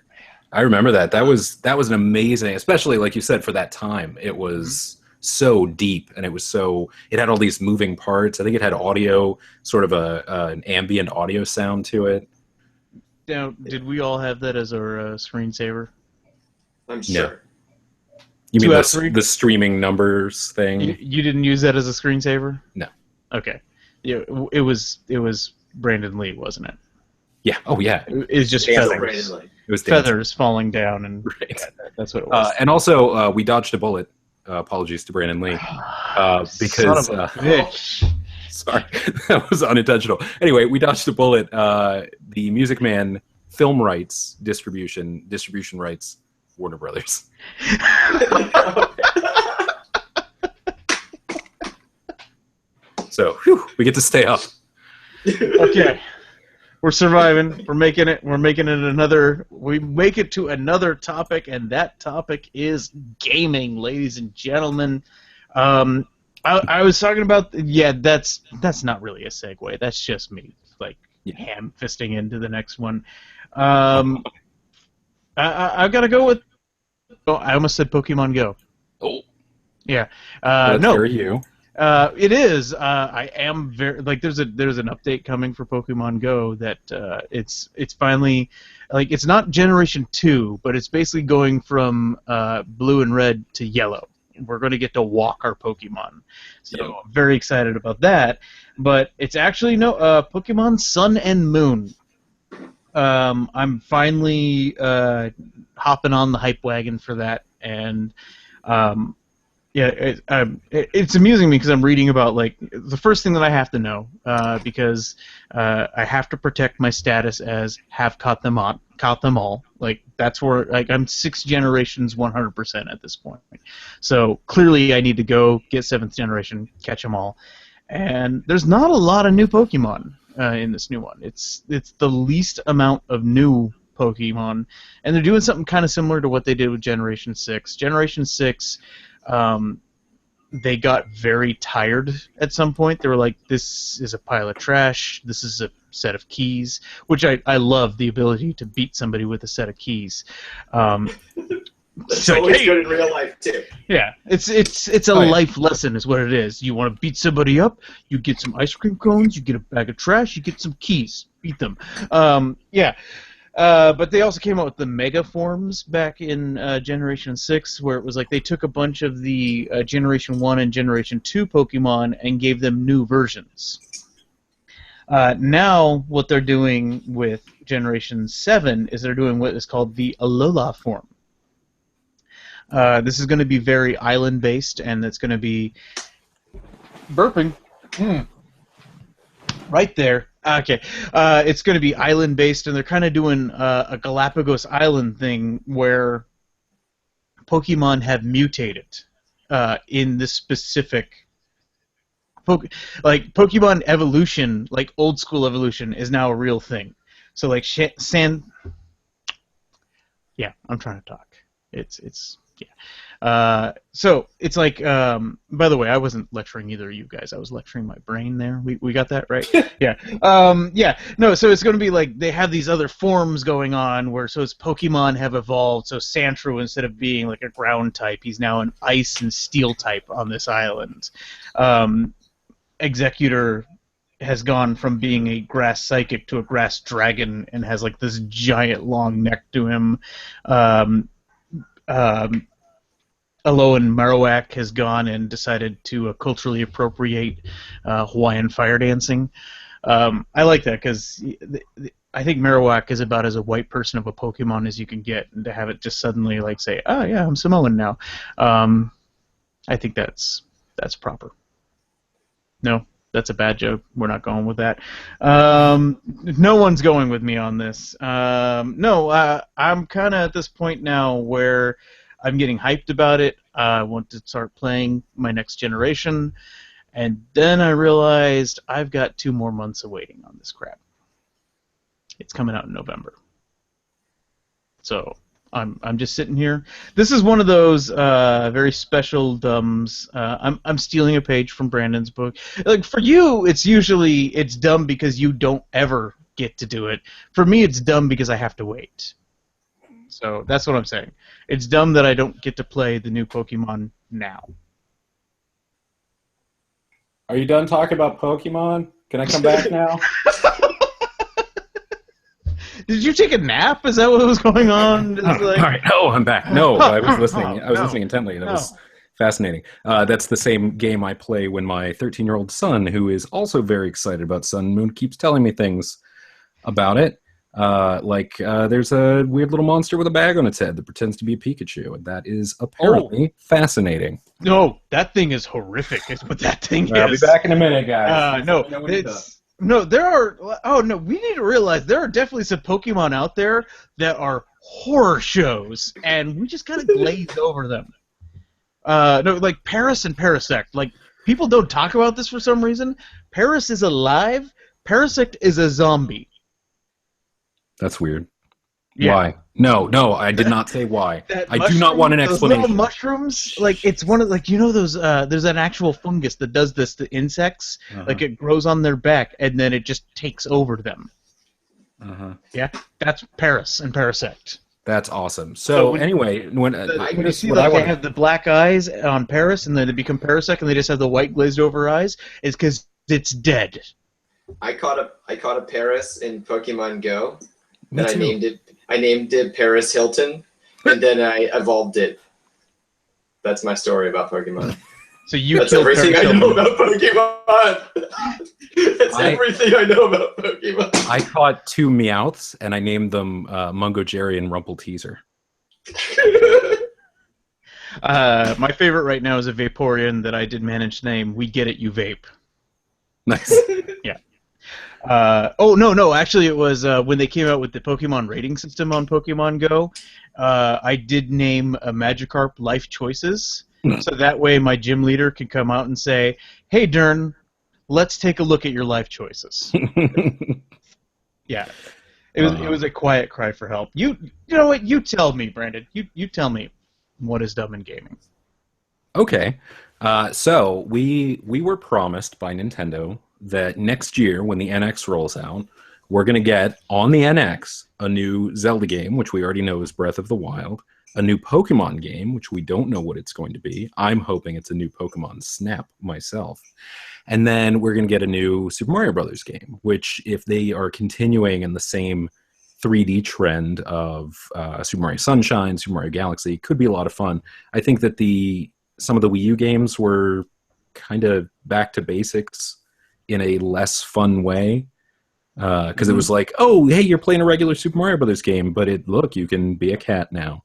I remember that. That was an amazing, especially like you said, for that time. It was so deep, and it had all these moving parts. I think it had audio, sort of an ambient audio sound to it. Now, did we all have that as our screensaver? I'm sure. No. You mean the streaming numbers thing? You didn't use that as a screensaver? No. Okay. Yeah, it was Brandon Lee, wasn't it? Yeah. Oh, yeah. It's just feathers. It was feathers falling down, and right. That's what it was. And also, we dodged a bullet. Apologies to Brandon Lee, because son of a bitch. Sorry, that was unintentional. Anyway, we dodged a bullet. The Music Man film rights distribution rights, Warner Brothers. So we get to stay up. Okay, we're surviving. We're making it. We make it to another topic, and that topic is gaming, ladies and gentlemen. I was talking about that's not really a segue. That's just me ham-fisting into the next one. I've got to go with. Oh, I almost said Pokemon Go. Oh, yeah. no, for you. It is. I am very there's an update coming for Pokemon Go that it's finally it's not Generation 2, but it's basically going from blue and red to yellow. We're going to get to walk our Pokemon. So I'm very excited about that. But it's actually Pokemon Sun and Moon. I'm finally hopping on the hype wagon for that, and it's amusing me because I'm reading about the first thing that I have to know because I have to protect my status as have caught them all. That's where I'm 6 generations 100% at this point. So clearly I need to go get 7th generation, catch them all, and there's not a lot of new Pokemon in this new one. It's the least amount of new Pokemon, and they're doing something kind of similar to what they did with Generation 6. Generation 6. They got very tired at some point. They were like, this is a pile of trash. This is a set of keys, which I love the ability to beat somebody with a set of keys. That's always good in real life, too. Yeah, it's a life lesson is what it is. You want to beat somebody up, you get some ice cream cones, you get a bag of trash, you get some keys. Beat them. But they also came out with the Mega Forms back in Generation 6, where it was they took a bunch of the Generation 1 and Generation 2 Pokemon and gave them new versions. Now, what they're doing with Generation 7 is they're doing what is called the Alola form. This is going to be very island-based, and it's going to be burping. Right there. Okay. It's going to be island-based, and they're kind of doing a Galapagos Island thing where Pokemon have mutated in this specific... Pokemon evolution, old-school evolution, is now a real thing. So, Yeah, I'm trying to talk. It's yeah. So it's like by the way, I wasn't lecturing either of you guys. I was lecturing my brain there. We got that right? Yeah. Yeah. No, so it's going to be like they have these other forms going on where so as Pokemon have evolved, so Sandshrew instead of being like a ground type, he's now an ice and steel type on this island. Executor has gone from being a grass psychic to a grass dragon and has like this giant long neck to him. Alolan Marowak has gone and decided to culturally appropriate Hawaiian fire dancing. I like that because I think Marowak is about as a white person of a Pokemon as you can get, and to have it just suddenly like say, "Oh yeah, I'm Samoan now," I think that's proper. No, that's a bad joke. We're not going with that. No one's going with me on this. No, I'm kind of at this point now where I'm getting hyped about it. I want to start playing my next generation, and then I realized I've got 2 more months of waiting on this crap. It's coming out in November. So I'm just sitting here. This is one of those very special dumbs. I'm stealing a page from Brandon's book. Like for you, it's dumb because you don't ever get to do it. For me, it's dumb because I have to wait. So that's what I'm saying. It's dumb that I don't get to play the new Pokemon now. Are you done talking about Pokemon? Can I come back now? Did you take a nap? Is that what was going on? All right. Oh, I'm back. No, I was listening. I was listening intently. That was fascinating. That's the same game I play when my 13-year-old son, who is also very excited about Sun and Moon, keeps telling me things about it. There's a weird little monster with a bag on its head that pretends to be a Pikachu, and that is apparently fasanating. No, that thing is horrific. Is what that thing is. I'll be back in a minute, guys. No, there are. Oh no, we need to realize there are definitely some Pokemon out there that are horror shows, and we just kind of glaze over them. No, like Paris and Parasect. Like people don't talk about this for some reason. Paris is alive. Parasect is a zombie. That's weird. Yeah. Why? No, I did not say why. I do not want an explanation. Those little mushrooms, like it's one of those. There's an actual fungus that does this to insects. Like it grows on their back and then it just takes over them. Yeah, that's Paris and Parasect. That's awesome. So anyway, when you see like they have the black eyes on Paris and then they become Parasect and they just have the white glazed over eyes, it's because it's dead. I caught a Paris in Pokemon Go. And I named it Paris Hilton, and then I evolved it. That's my story about Pokemon. So That's everything I know about Pokemon. That's everything I know about Pokemon. I caught 2 Meowths, and I named them Mungo Jerry and Rumple Teaser. My favorite right now is a Vaporeon that I did manage to name We Get It, You Vape. Nice. Yeah. No, actually it was when they came out with the Pokemon rating system on Pokemon Go, I did name a Magikarp Life Choices, so that way my gym leader could come out and say, "Hey Darren, let's take a look at your life choices." Yeah. It was a quiet cry for help. You know what? You tell me, Brandon. You tell me what is dumb in gaming. Okay. So we were promised by Nintendo that next year, when the NX rolls out, we're going to get, on the NX, a new Zelda game, which we already know is Breath of the Wild, a new Pokemon game, which we don't know what it's going to be. I'm hoping it's a new Pokemon Snap myself. And then we're going to get a new Super Mario Brothers game, which, if they are continuing in the same 3D trend of Super Mario Sunshine, Super Mario Galaxy, could be a lot of fun. I think that some of the Wii U games were kind of back to basics in a less fun way, because it was like, oh, hey, you're playing a regular Super Mario Brothers game, but look, you can be a cat now,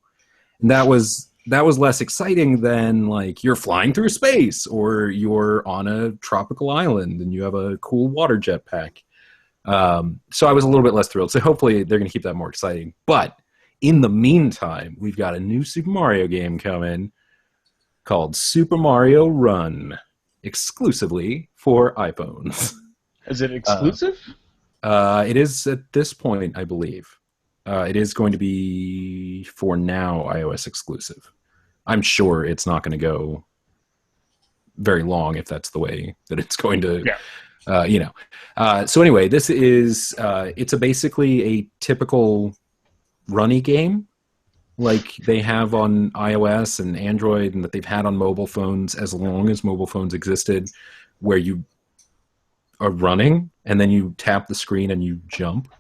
and that was less exciting than like you're flying through space or you're on a tropical island and you have a cool water jetpack. So I was a little bit less thrilled. So hopefully they're going to keep that more exciting. But in the meantime, we've got a new Super Mario game coming called Super Mario Run, exclusively for iPhones. Is it exclusive? It is at this point, I believe. It is going to be, for now, iOS exclusive. I'm sure it's not going to go very long if that's the way that it's going to, So anyway, this is, it's basically a typical runny game like they have on iOS and Android and that they've had on mobile phones as long as mobile phones existed, where you are running and then you tap the screen and you jump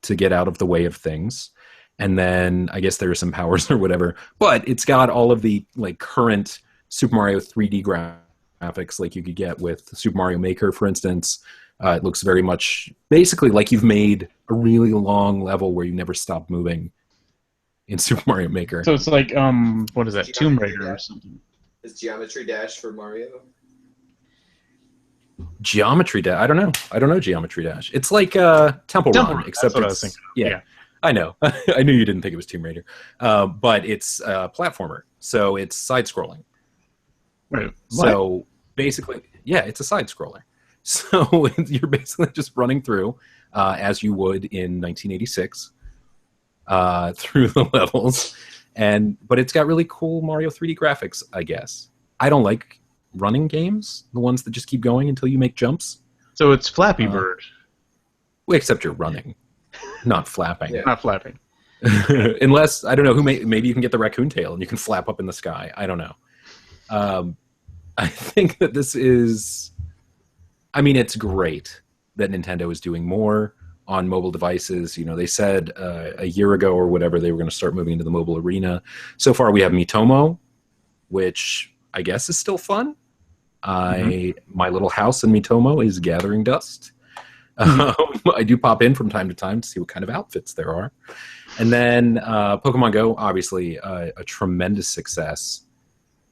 to get out of the way of things. And then I guess there are some powers or whatever, but it's got all of the like current Super Mario 3D graphics like you could get with Super Mario Maker, for instance. It looks very much basically like you've made a really long level where you never stop moving in Super Mario Maker. So it's like, what is that, Tomb Raider or something? Is Geometry Dash for Mario? Geometry Dash? I don't know. I don't know Geometry Dash. It's like Temple Run, except that's what I was thinking of. Yeah, I know. I knew you didn't think it was Tomb Raider. But it's a platformer, so it's side-scrolling. Right. So basically, yeah, it's a side-scroller. So you're basically just running through, as you would in 1986, through the levels. But it's got really cool Mario 3D graphics, I guess. I don't like running games, the ones that just keep going until you make jumps. So it's Flappy Bird. Except you're running, not flapping. Yeah. Not flapping. Unless, I don't know, maybe you can get the raccoon tail and you can flap up in the sky. I don't know. I think that this is... I mean, it's great that Nintendo is doing more on mobile devices. You know, they said a year ago or whatever they were going to start moving into the mobile arena. So far, we have Miitomo, which I guess is still fun. My little house in Miitomo is gathering dust. I do pop in from time to time to see what kind of outfits there are. And then Pokemon Go, obviously, a tremendous success.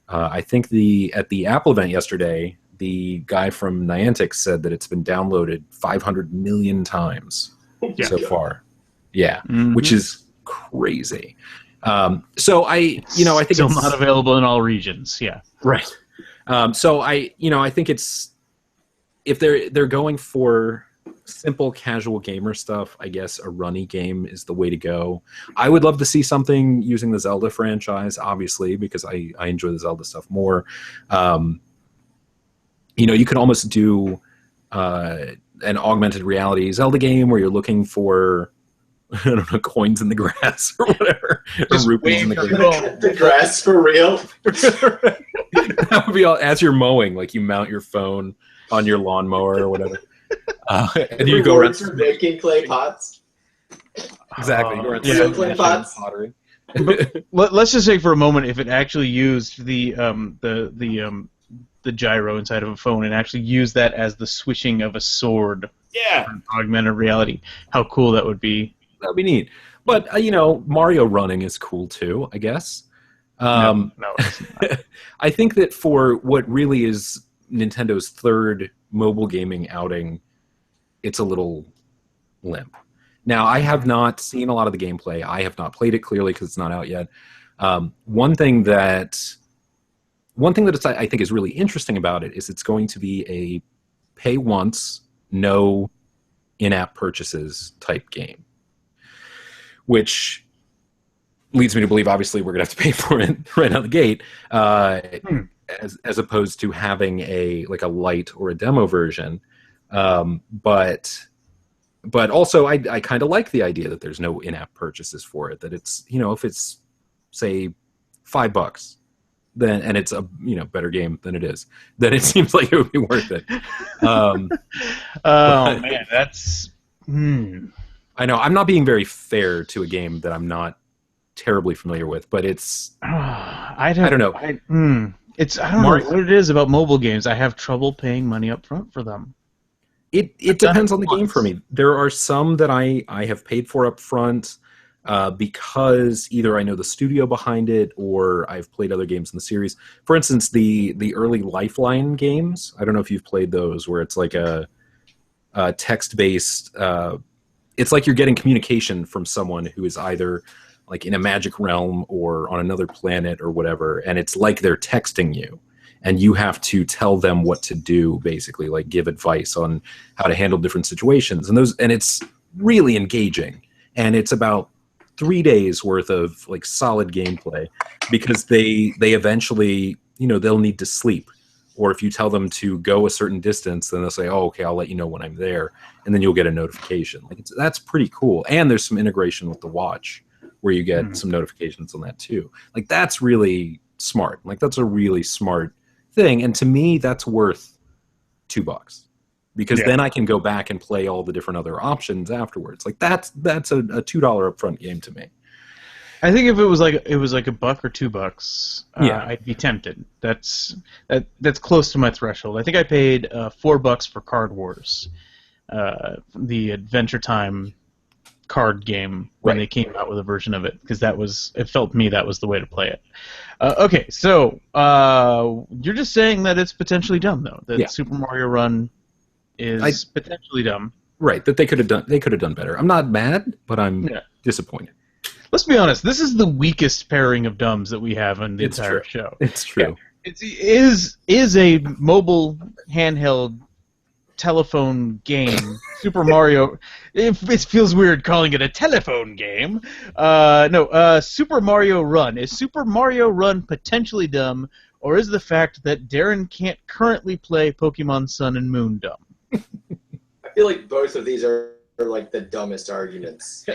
I think at the Apple event yesterday, the guy from Niantic said that it's been downloaded 500 million times so far. Yeah, which is crazy. So I think still it's not available in all regions. Yeah, right. So I think it's, if they're going for simple casual gamer stuff, I guess a runny game is the way to go. I would love to see something using the Zelda franchise, obviously, because I enjoy the Zelda stuff more. You could almost do an augmented reality Zelda game where you're looking for, I don't know, coins in the grass or whatever. Just or rupees in the grass. The grass for real? That would be all, as you're mowing, like you mount your phone on your lawnmower or whatever. And you go around for making clay pots. Exactly. You go around clay pots. pottery. Let's just say for a moment, if it actually used the gyro inside of a phone and actually used that as the swishing of a sword. Yeah. For augmented reality, how cool that would be. That would be neat. But Mario running is cool too, I guess. No, it's not. I think that for what really is Nintendo's third mobile gaming outing, it's a little limp. Now, I have not seen a lot of the gameplay. I have not played it clearly because it's not out yet. One thing that I think is really interesting about it is it's going to be a pay once, no in-app purchases type game, which leads me to believe, obviously, we're going to have to pay for it right out of the gate, as opposed to having a light or a demo version. But also, I kind of like the idea that there's no in-app purchases for it. That it's, if it's, say, $5, then, and it's a better game than it is, then it seems like it would be worth it. Man, that's. I know I'm not being very fair to a game that I'm not terribly familiar with, but it's. I don't know. I don't know what it is about mobile games. I have trouble paying money up front for them. It depends on the game for me. There are some that I have paid for up front because either I know the studio behind it or I've played other games in the series. For instance, the early Lifeline games, I don't know if you've played those, where it's like a text-based... it's like you're getting communication from someone who is either like in a magic realm or on another planet or whatever, and it's like they're texting you. And you have to tell them what to do, basically, like give advice on how to handle different situations. And it's really engaging. and it's about 3 days worth of like solid gameplay, because they eventually, they'll need to sleep, or if you tell them to go a certain distance, then they'll say, oh, okay, I'll let you know when I'm there, and then you'll get a notification. Like that's pretty cool. And there's some integration with the watch where you get some notifications on that too. Like that's really smart. Like that's a really smart thing, and to me that's worth $2, because then I can go back and play all the different other options afterwards. Like that's a $2 upfront game to me. I think if it was like $1 or $2, I'd be tempted. That's close to my threshold. I think I paid $4 for Card Wars, the Adventure Time card game, when they came out with a version of it, because it felt to me that was the way to play it. Okay, so you're just saying that it's potentially dumb, though. That Super Mario Run is potentially dumb. Right, that they could have done better. I'm not mad, but I'm disappointed. Let's be honest, this is the weakest pairing of dumbs that we have on the entire show. It's true. Yeah. It is a mobile handheld telephone game. Super Mario. It feels weird calling it a telephone game. Super Mario Run. Is Super Mario Run potentially dumb, or is the fact that Darren can't currently play Pokemon Sun and Moon dumb? I feel like both of these are like the dumbest arguments.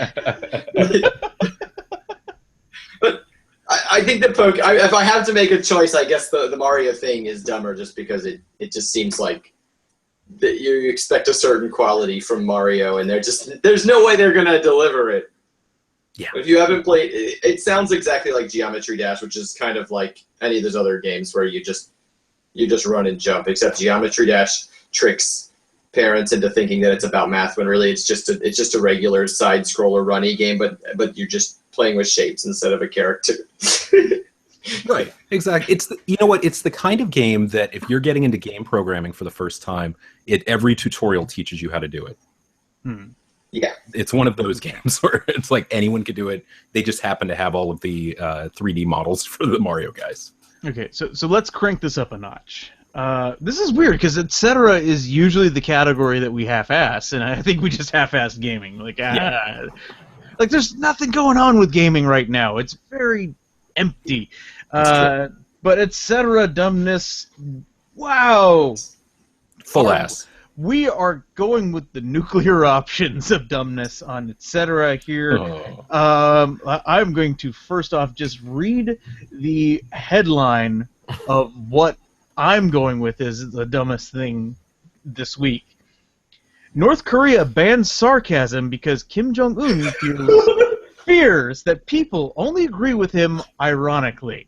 But I think that if I have to make a choice, I guess the Mario thing is dumber, just because it just seems like that you expect a certain quality from Mario, and there's no way they're gonna deliver it. Yeah. If you haven't played, it sounds exactly like Geometry Dash, which is kind of like any of those other games where you just run and jump. Except Geometry Dash tricks parents into thinking that it's about math, when really it's just a regular side scroller runny game, but you're just playing with shapes instead of a character. Right, exactly. It's the kind of game that if you're getting into game programming for the first time, every tutorial teaches you how to do it. Yeah, it's one of those games where it's like anyone could do it. They just happen to have all of the 3D models for the Mario guys. Okay, so let's crank this up a notch. This is weird, because etc. is usually the category that we half-ass, and I think we just half-assed gaming. Like there's nothing going on with gaming right now. It's very empty. But etc. dumbness, wow. Full ass. We are going with the nuclear options of dumbness on etc. here. I'm going to first off just read the headline of what I'm going with is the dumbest thing this week. North Korea bans sarcasm because Kim Jong-un fears that people only agree with him ironically.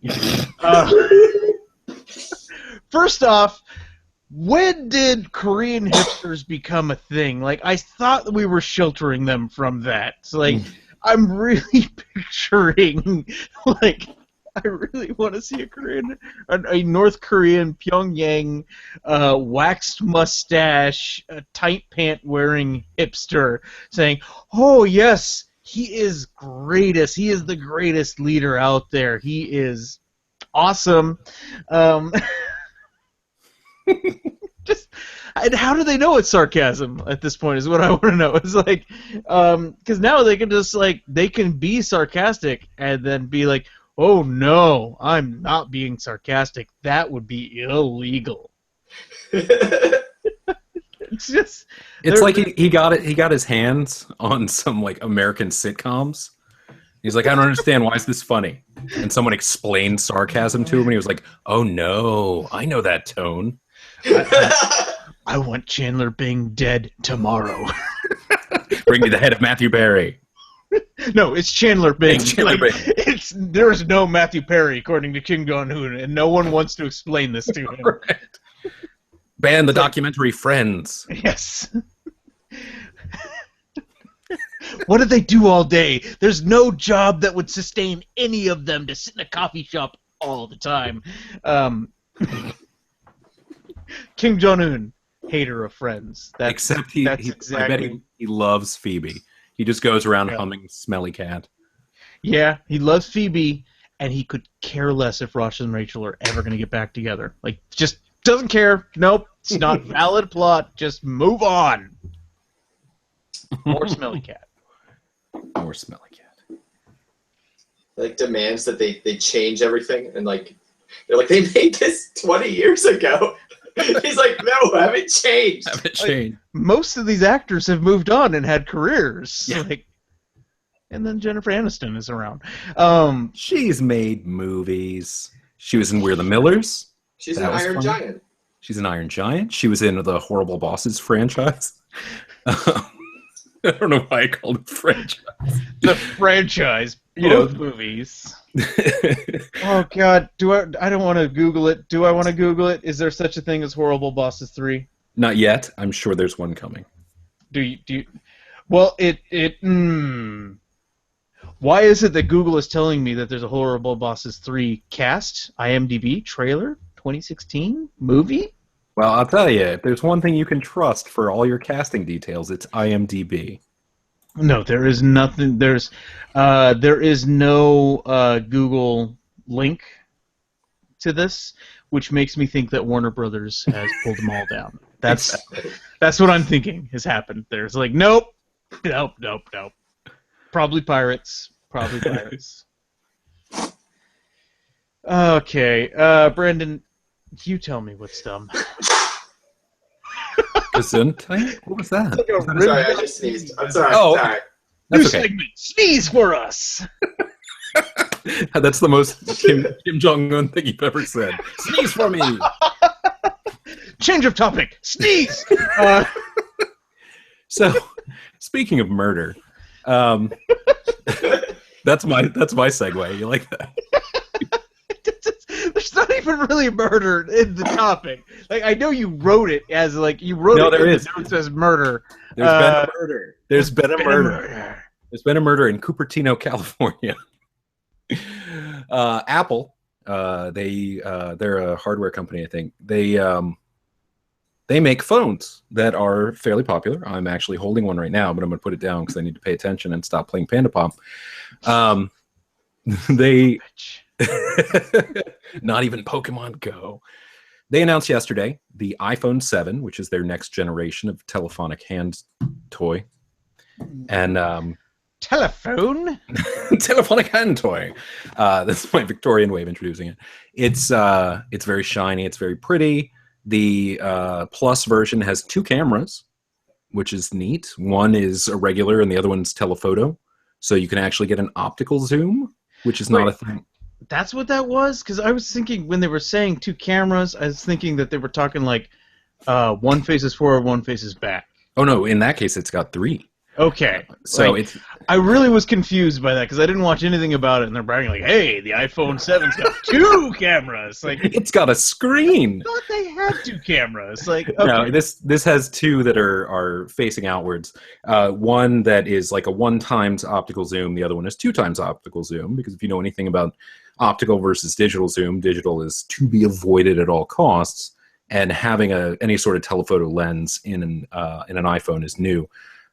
First off, when did Korean hipsters become a thing? Like, I thought that we were sheltering them from that. So, like, I'm really picturing, like, I really want to see a North Korean Pyongyang waxed mustache, tight pant wearing hipster saying, "Oh yes, he is greatest. He is the greatest leader out there. He is awesome." Just, and how do they know it's sarcasm at this point is what I want to know. It's like, because now they can just they can be sarcastic and then be like, "Oh no, I'm not being sarcastic. That would be illegal." It's like he got his hands on some like American sitcoms. He's like, "I don't understand. Why is this funny?" And someone explained sarcasm to him, and he was like, "Oh no, I know that tone. I want Chandler Bing dead tomorrow." Bring me the head of Matthew Perry. No, it's Chandler Bing. Bing. There is no Matthew Perry, according to Kim Jong-un, and no one wants to explain this to him. Right. Ban the documentary Friends. Yes. What did they do all day? There's no job that would sustain any of them to sit in a coffee shop all the time. Kim Jong-un, hater of Friends. Except I bet he loves Phoebe. He just goes around humming "Smelly Cat." Yeah, he loves Phoebe, and he could care less if Ross and Rachel are ever going to get back together. Like, just doesn't care. Nope, it's not valid plot. Just move on. More Smelly Cat. More smelly cat. Like demands that they change everything, and like they're like, they made this 20 years ago. He's like, no, haven't changed. Haven't changed. Most of these actors have moved on and had careers. Yeah. And then Jennifer Aniston is around. She's made movies. She was in We're the Millers. She's an Iron Giant. She's an Iron Giant. She was in the Horrible Bosses franchise. I don't know why I called it franchise. The franchise. Both movies. Oh, God. I don't want to Google it. Do I want to Google it? Is there such a thing as Horrible Bosses 3? Not yet. I'm sure there's one coming. Do you? Well, why is it that Google is telling me that there's a Horrible Bosses 3 cast, IMDb, trailer, 2016, movie? Well, I'll tell you, if there's one thing you can trust for all your casting details, it's IMDb. No, there is nothing. There is no Google link to this, which makes me think that Warner Brothers has pulled them all down. That's what I'm thinking has happened. There's like, nope. Probably pirates. Okay, Brandon, you tell me what's dumb. Gesundheit? What was that? I'm sorry, I just sneezed. I'm sorry. Oh. Sorry. New That's okay. segment. Sneeze for us. That's the most Kim Jong-un thing you've ever said. Sneeze for me. Change of topic. Sneeze. So, speaking of murder, that's my segue. You like that? There's not even really murder in the topic. Like, I know you wrote it as like you wrote No, it there in is. the notes as murder. There's been a murder. There's been a murder. There's been a murder in Cupertino, California. Apple, they're a hardware company, I think. They make phones that are fairly popular. I'm actually holding one right now, but I'm going to put it down because I need to pay attention and stop playing Panda Pop. They not even Pokemon Go. They announced yesterday the iPhone 7, which is their next generation of telephonic hand toy. And telephone? telephonic hand toy. That's my Victorian way of introducing it. It's very shiny. It's very pretty. The Plus version has 2 cameras, which is neat. One is a regular and the other one's telephoto. So you can actually get an optical zoom, which is not a thing. That's what that was? Because I was thinking when they were saying 2 cameras, I was thinking that they were talking like one faces forward, one faces back. Oh, no. In that case, it's got 3. Okay. So like, I really was confused by that because I didn't watch anything about it, and they're bragging like, "Hey, the iPhone 7's got 2 cameras." Like, it's got a screen. I thought they had 2 cameras. Like, okay. No, this has 2 that are facing outwards. One that is like a 1 times optical zoom. The other one is 2 times optical zoom. Because if you know anything about optical versus digital zoom, digital is to be avoided at all costs, and having any sort of telephoto lens in an iPhone is new.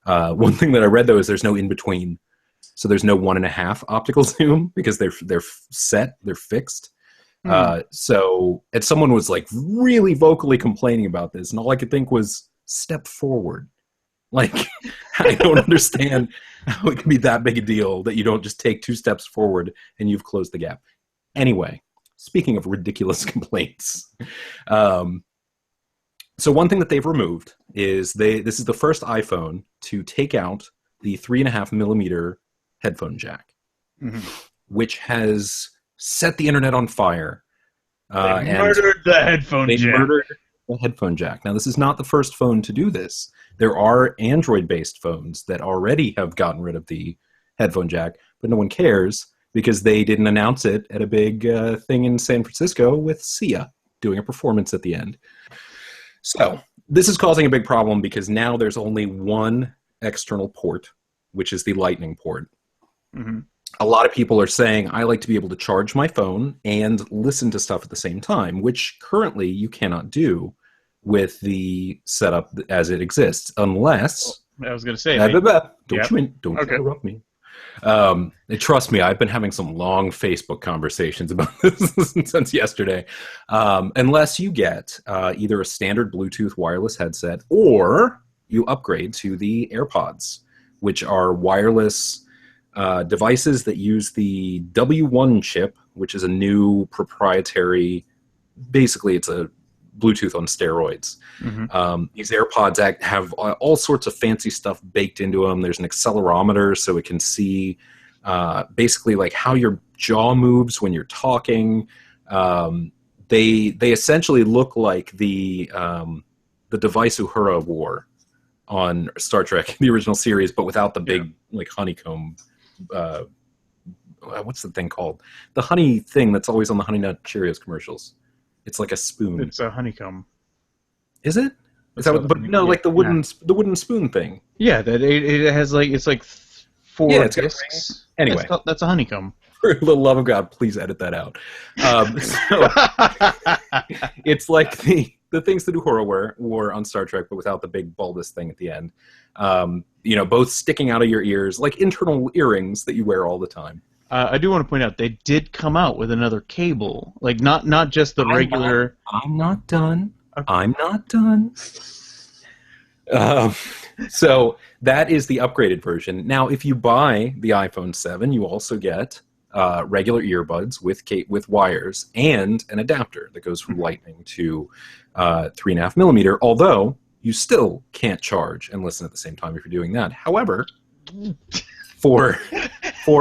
One thing that I read though is there's no in between, so there's no 1.5 optical zoom because they're set, they're fixed. So, and someone was like really vocally complaining about this, and all I could think was step forward. Like, I don't understand how it can be that big a deal that you don't just take 2 steps forward and you've closed the gap. Anyway, speaking of ridiculous complaints. So one thing that they've removed is this is the first iPhone to take out the 3.5 millimeter headphone jack, which has set the internet on fire. They murdered the headphone jack. They murdered the headphone jack. Now, this is not the first phone to do this. There are Android-based phones that already have gotten rid of the headphone jack, but no one cares because they didn't announce it at a big thing in San Francisco with Sia doing a performance at the end. So this is causing a big problem because now there's only one external port, which is the Lightning port. A lot of people are saying, I like to be able to charge my phone and listen to stuff at the same time, which currently you cannot do with the setup as it exists, unless... I was going to say... Don't interrupt me. Trust me, I've been having some long Facebook conversations about this since yesterday. Unless you get either a standard Bluetooth wireless headset or you upgrade to the AirPods, which are wireless devices that use the W1 chip, which is a new proprietary, basically it's a Bluetooth on steroids. These AirPods have all sorts of fancy stuff baked into them. There's an accelerometer, so it can see basically like how your jaw moves when you're talking. They essentially look like the device Uhura wore on Star Trek, the original series, but without the big like honeycomb. What's the thing called? The honey thing that's always on the Honey Nut Cheerios commercials. It's like a spoon. It's a honeycomb. Is it? Is that? But no, like the wooden spoon thing. Yeah, that it has like it's like 4 discs. Anyway, that's a honeycomb. For the love of God, please edit that out. It's like the things that Uhura wore on Star Trek, but without the big bulbous thing at the end. Both sticking out of your ears, like internal earrings that you wear all the time. I do want to point out they did come out with another cable, like not just the regular. I'm not done. Okay. I'm not done. So that is the upgraded version. Now, if you buy the iPhone 7, you also get regular earbuds with wires and an adapter that goes from Lightning to 3.5 millimeter. Although you still can't charge and listen at the same time if you're doing that. However, for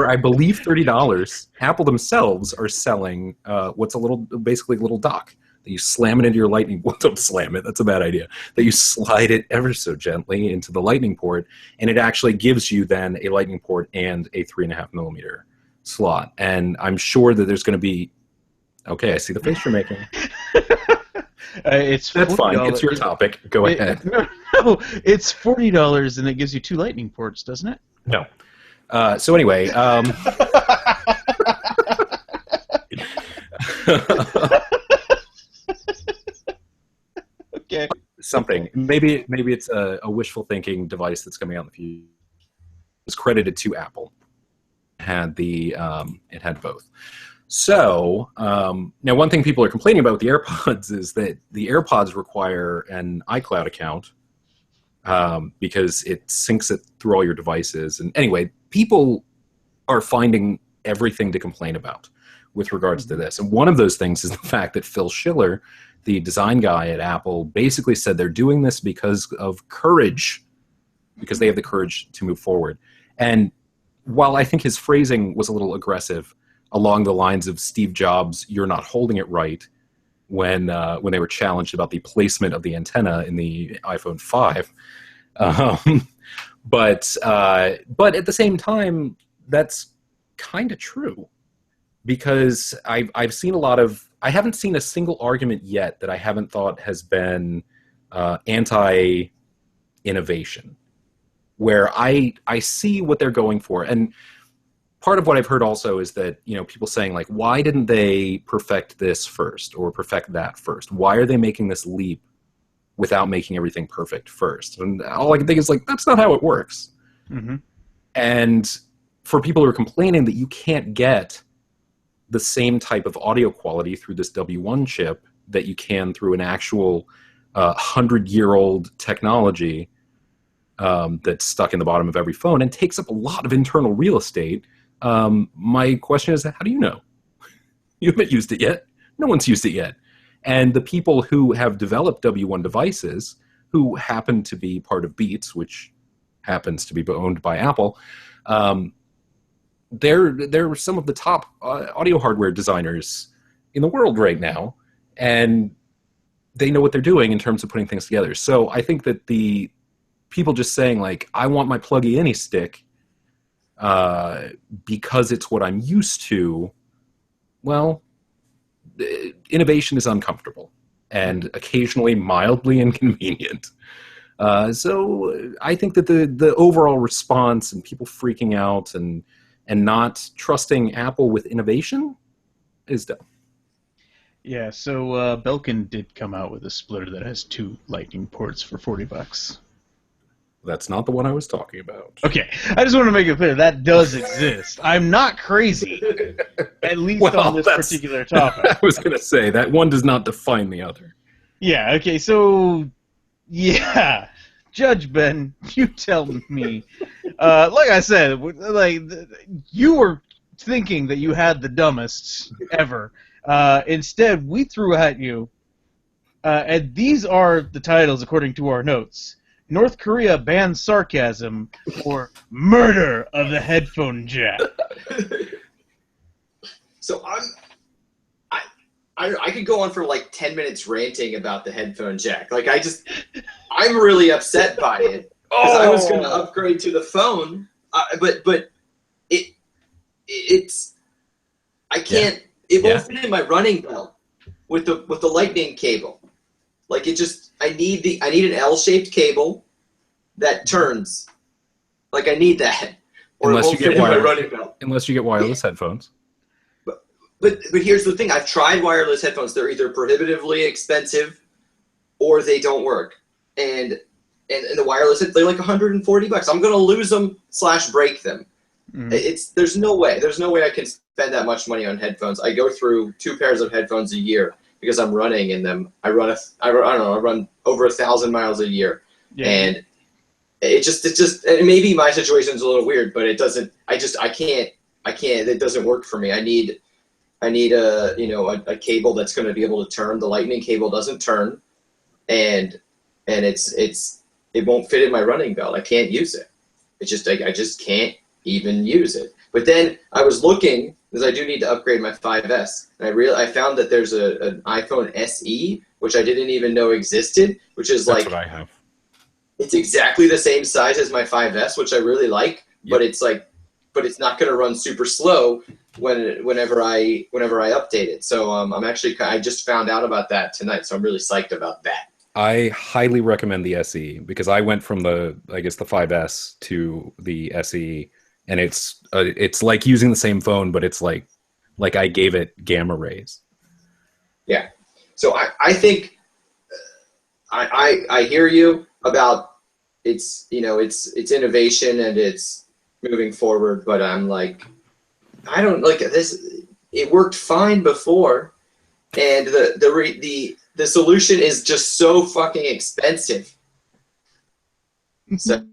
I believe $30, Apple themselves are selling what's basically a little dock that you slam it into your Lightning. Well, don't slam it. That's a bad idea. That you slide it ever so gently into the Lightning port, and it actually gives you then a Lightning port and a 3.5 millimeter slot. And I'm sure that there's going to be. Okay, I see the face you're making. That's fine. It's your topic. Go ahead. No, it's $40, and it gives you 2 Lightning ports, doesn't it? No. So anyway, okay. Something. Maybe it's a wishful thinking device that's coming out in the future. It's credited to Apple. It had both. So now, one thing people are complaining about with the AirPods is that the AirPods require an iCloud account because it syncs it through all your devices. And anyway, people are finding everything to complain about with regards to this. And one of those things is the fact that Phil Schiller, the design guy at Apple, basically said they're doing this because of courage, because they have the courage to move forward. And while I think his phrasing was a little aggressive, along the lines of Steve Jobs, "You're not holding it right," when they were challenged about the placement of the antenna in the iPhone 5. But at the same time, that's kind of true, because I've seen a lot of. I haven't seen a single argument yet that I haven't thought has been anti-innovation, where I see what they're going for. And part of what I've heard also is that, people saying, like, why didn't they perfect this first or perfect that first? Why are they making this leap without making everything perfect first? And all I can think is, like, that's not how it works. Mm-hmm. And for people who are complaining that you can't get the same type of audio quality through this W1 chip that you can through an actual 100-year-old technology that's stuck in the bottom of every phone and takes up a lot of internal real estate, my question is, how do you know? You haven't used it yet. No one's used it yet. And the people who have developed W1 devices, who happen to be part of Beats, which happens to be owned by Apple, they're some of the top audio hardware designers in the world right now, and they know what they're doing in terms of putting things together. So I think that the people just saying, like, I want my pluggy any stick because it's what I'm used to, well, innovation is uncomfortable and occasionally mildly inconvenient. So I think that the overall response and people freaking out and not trusting Apple with innovation is dumb. Yeah, so Belkin did come out with a splitter that has 2 Lightning ports for $40. That's not the one I was talking about. Okay, I just want to make it clear that does exist. I'm not crazy, at least on this particular topic. I was going to say, that one does not define the other. Yeah, okay, so, yeah. Judge Ben, you tell me, Like I said, you were thinking that you had the dumbest ever. Instead, we threw at you, and these are the titles according to our notes: North Korea bans sarcasm, or Murder of the Headphone Jack. So I could go on for like 10 minutes ranting about the headphone jack. Like I'm really upset by it because I was going to upgrade to the phone, but it's I can't. Yeah. It won't fit in my running belt with the lightning cable. Like I need an L-shaped cable that turns. Like I need that, or unless it won't fit in my running belt. Unless you get wireless headphones. But here's the thing. I've tried wireless headphones. They're either prohibitively expensive or they don't work. And the wireless, they're like $140. I'm going to lose them / break them. Mm-hmm. There's no way I can spend that much money on headphones. I go through 2 pairs of headphones a year because I'm running in them. I run over 1,000 miles a year. Yeah. And it just and maybe my situation's a little weird, but it can't, it doesn't work for me. I need a cable that's going to be able to turn. The lightning cable doesn't turn, and it won't fit in my running belt. I can't use it. It's just I just can't even use it. But then I was looking because I do need to upgrade my 5S, and I found that there's an iPhone SE which I didn't even know existed, which is that's what I have. It's exactly the same size as my 5S, which I really like, but it's not going to run super slow whenever I update it. So I just found out about that tonight, so I'm really psyched about that. I highly recommend the SE because I went from the 5S to the SE, and it's like using the same phone, but it's like I gave it gamma rays. Yeah. So I think I hear you about it's innovation and it's moving forward, but I'm like, I don't like this. It worked fine before, and the solution is just so fucking expensive. So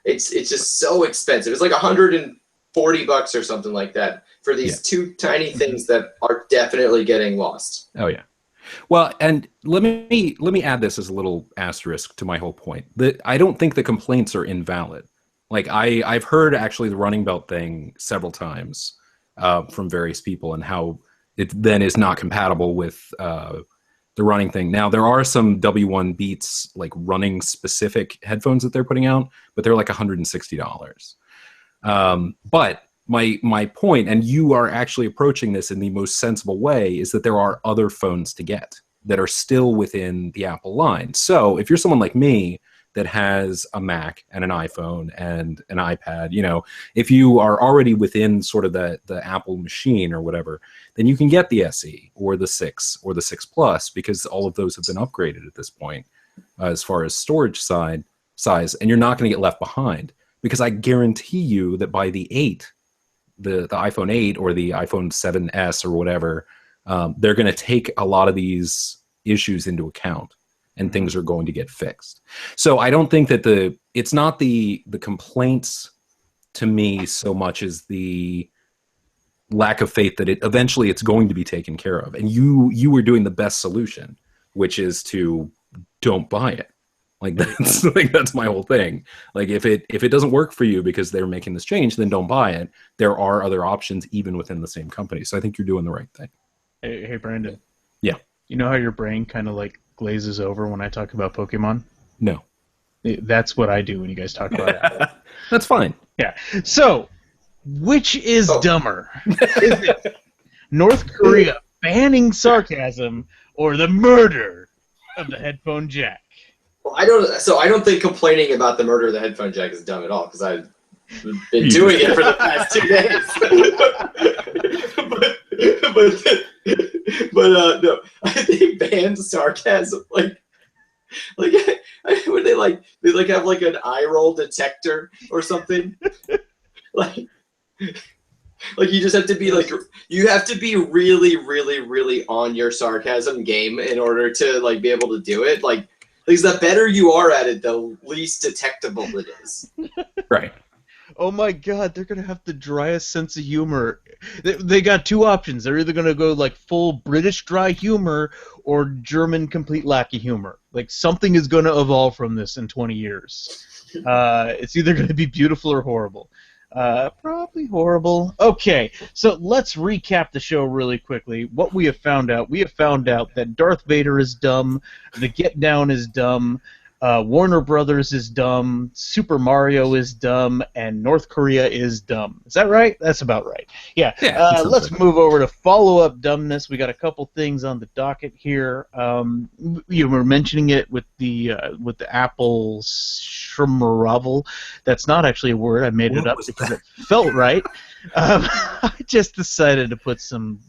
it's just so expensive. It's like $140 or something like that for these 2 tiny things that are definitely getting lost. Oh yeah. Well, and let me add this as a little asterisk to my whole point. That I don't think the complaints are invalid. Like I've heard actually the running belt thing several times from various people, and how it then is not compatible with the running thing. Now there are some W1 Beats like running specific headphones that they're putting out, but they're like $160. But my point, and you are actually approaching this in the most sensible way, is that there are other phones to get that are still within the Apple line. So if you're someone like me that has a Mac and an iPhone and an iPad, if you are already within sort of the Apple machine or whatever, then you can get the SE or the 6 or the 6 Plus, because all of those have been upgraded at this point as far as storage size, and you're not going to get left behind, because I guarantee you that by the 8, the iPhone 8 or the iPhone 7S or whatever, they're going to take a lot of these issues into account, and things are going to get fixed. So I don't think that it's not the complaints to me so much as the lack of faith that eventually it's going to be taken care of. And you were doing the best solution, which is to don't buy it. Like that's my whole thing. Like if it doesn't work for you because they're making this change, then don't buy it. There are other options even within the same company. So I think you're doing the right thing. Hey Brandon. Yeah. You know how your brain kind of like glazes over when I talk about Pokemon? No. That's what I do when you guys talk about it. That's fine. Yeah. So, which is dumber? Is it North Korea banning sarcasm or the murder of the headphone jack? Well, I don't think complaining about the murder of the headphone jack is dumb at all, because I've been doing it for the past 2 days. but no, I think banned sarcasm, like when they have like an eye roll detector or something, like you just have to be you have to be really, really, really on your sarcasm game in order to like be able to do it. Like Because the better you are at it, the least detectable it is. Right. Oh my God, they're gonna have the driest sense of humor. They got two options. They're either gonna go like full British dry humor or German complete lack of humor. Like something is gonna evolve from this in 20 years. It's either gonna be beautiful or horrible. Probably horrible. Okay, so let's recap the show really quickly. What we have found out that Darth Vader is dumb, the Get Down is dumb, Warner Brothers is dumb, Super Mario is dumb, and North Korea is dumb. Is that right? That's about right. Yeah. Yeah. Let's move over to follow-up dumbness. We got a couple things on the docket here. You were mentioning it with the Apple Shrimaravel. That's not actually a word. I made it up because it felt right. I just decided to put some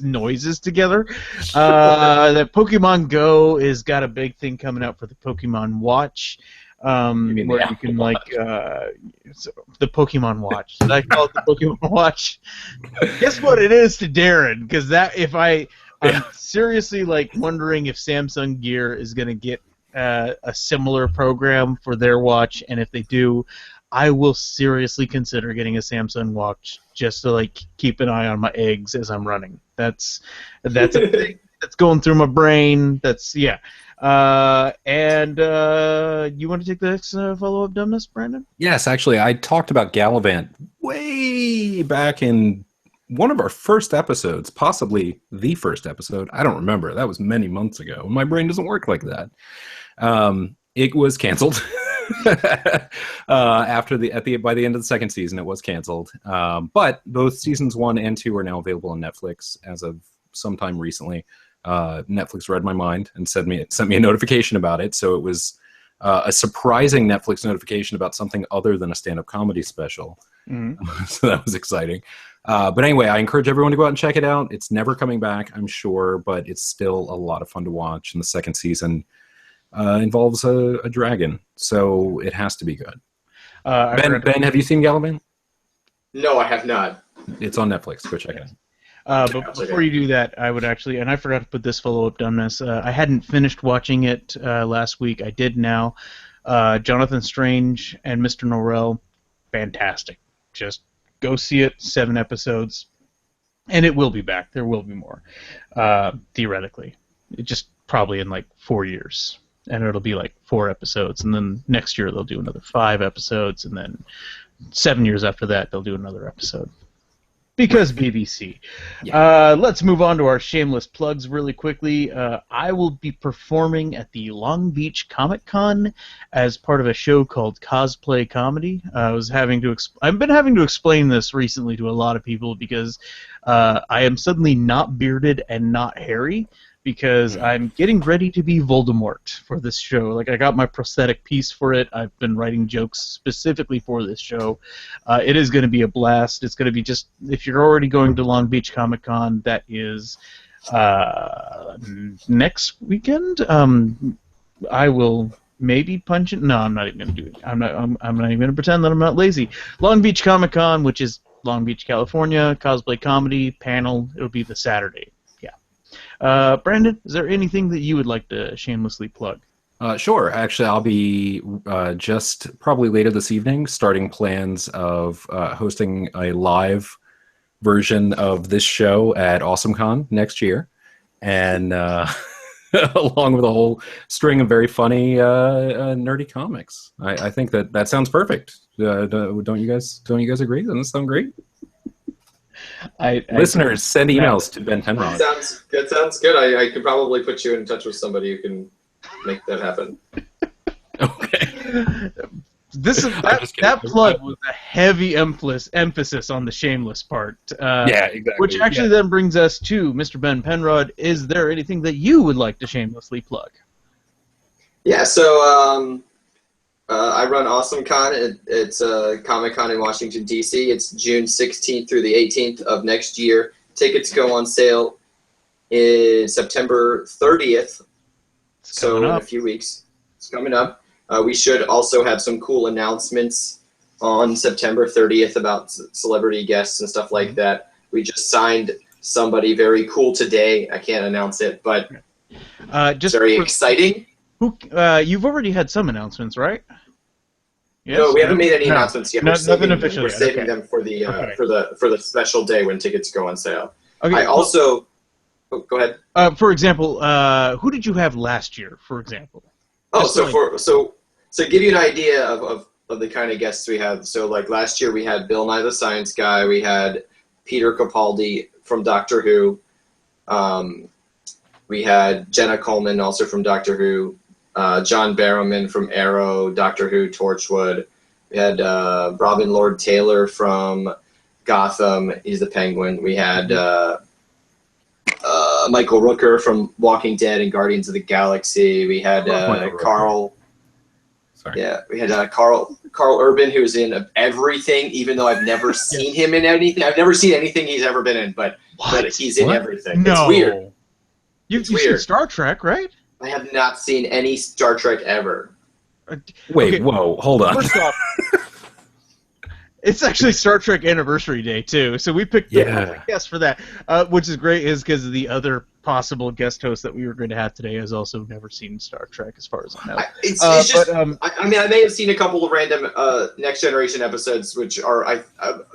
noises together. That Pokemon Go has got a big thing coming out for the Pokemon Watch, where you can like the Pokemon Watch. Did I call it the Pokemon Watch? Guess what it is to Darren? Because I'm seriously like wondering if Samsung Gear is going to get a similar program for their watch, and if they do, I will seriously consider getting a Samsung Watch just to like keep an eye on my eggs as I'm running. That's a thing that's going through my brain. And you want to take the next follow-up dumbness, Brandon? Yes, actually, I talked about Gallivant way back in one of our first episodes, possibly the first episode. I don't remember. That was many months ago. My brain doesn't work like that. It was canceled. By the end of the second season, it was canceled. But both seasons 1 and 2 are now available on Netflix as of sometime recently. Netflix read my mind and sent me a notification about it. So it was a surprising Netflix notification about something other than a stand-up comedy special. Mm-hmm. So that was exciting. But anyway, I encourage everyone to go out and check it out. It's never coming back, I'm sure, but it's still a lot of fun to watch. And the second season involves a dragon, so it has to be good. Ben, have you seen Gallivant? No, I have not. It's on Netflix. Go check it out. But before you do that, I would actually, and I forgot to put this follow-up dumbness, I hadn't finished watching it last week. I did now. Jonathan Strange and Mr. Norrell, fantastic. Just go see it, 7 episodes, and it will be back. There will be more, theoretically. It just probably in like 4 years. And it'll be like 4 episodes, and then next year they'll do another 5 episodes, and then 7 years after that they'll do another episode. Because BBC. Yeah. Let's move on to our shameless plugs really quickly. I will be performing at the Long Beach Comic Con as part of a show called Cosplay Comedy. I've been having to explain this recently to a lot of people because I am suddenly not bearded and not hairy, because I'm getting ready to be Voldemort for this show. Like, I got my prosthetic piece for it. I've been writing jokes specifically for this show. It is going to be a blast. It's going to be just, if you're already going to Long Beach Comic Con, that is next weekend. I will maybe punch it. No, I'm not even going to do it. I'm not even going to pretend that I'm not lazy. Long Beach Comic Con, which is Long Beach, California, cosplay comedy panel. It'll be the Saturday. Brandon, is there anything that you would like to shamelessly plug? Sure. Actually, I'll be just probably later this evening starting plans of hosting a live version of this show at AwesomeCon next year, and along with a whole string of very funny nerdy comics. I think that sounds perfect. Don't you guys agree? Doesn't it sound great? Listeners, send emails to Ben Penrod. That sounds good. I could probably put you in touch with somebody who can make that happen. Okay. That plug was a heavy emphasis on the shameless part. Yeah, exactly. Which actually then brings us to Mr. Ben Penrod. Is there anything that you would like to shamelessly plug? Yeah, so I run AwesomeCon. It's a Comic-Con in Washington, D.C. It's June 16th through the 18th of next year. Tickets go on sale in September 30th, so in a few weeks. It's coming up. We should also have some cool announcements on September 30th about celebrity guests and stuff like that. We just signed somebody very cool today. I can't announce it, but just very exciting. Who? You've already had some announcements, right? Yes? No, we haven't made any No. announcements yet. Nothing official We're yet. saving Okay. them for the Okay. for the special day when tickets go on sale. Okay. I also go ahead. For example, who did you have last year? For example. Oh, Just so give you an idea of the kind of guests we have. So like last year we had Bill Nye the Science Guy, we had Peter Capaldi from Doctor Who, we had Jenna Coleman also from Doctor Who, John Barrowman from Arrow, Doctor Who, Torchwood. We had Robin Lord Taylor from Gotham. He's the Penguin. We had Michael Rooker from Walking Dead and Guardians of the Galaxy. We had Carl. Sorry. Yeah, we had Carl Urban, who was in everything, even though I've never seen him in anything. I've never seen anything he's ever been in, but he's in everything. No. It's weird. You've seen Star Trek, right? I have not seen any Star Trek ever. Wait, Okay. whoa, hold on. First off, it's actually Star Trek Anniversary Day too, so we picked the perfect guest for that, which is great, is because the other possible guest host that we were going to have today has also never seen Star Trek, as far as I know. It's just, I mean, I may have seen a couple of random Next Generation episodes, which are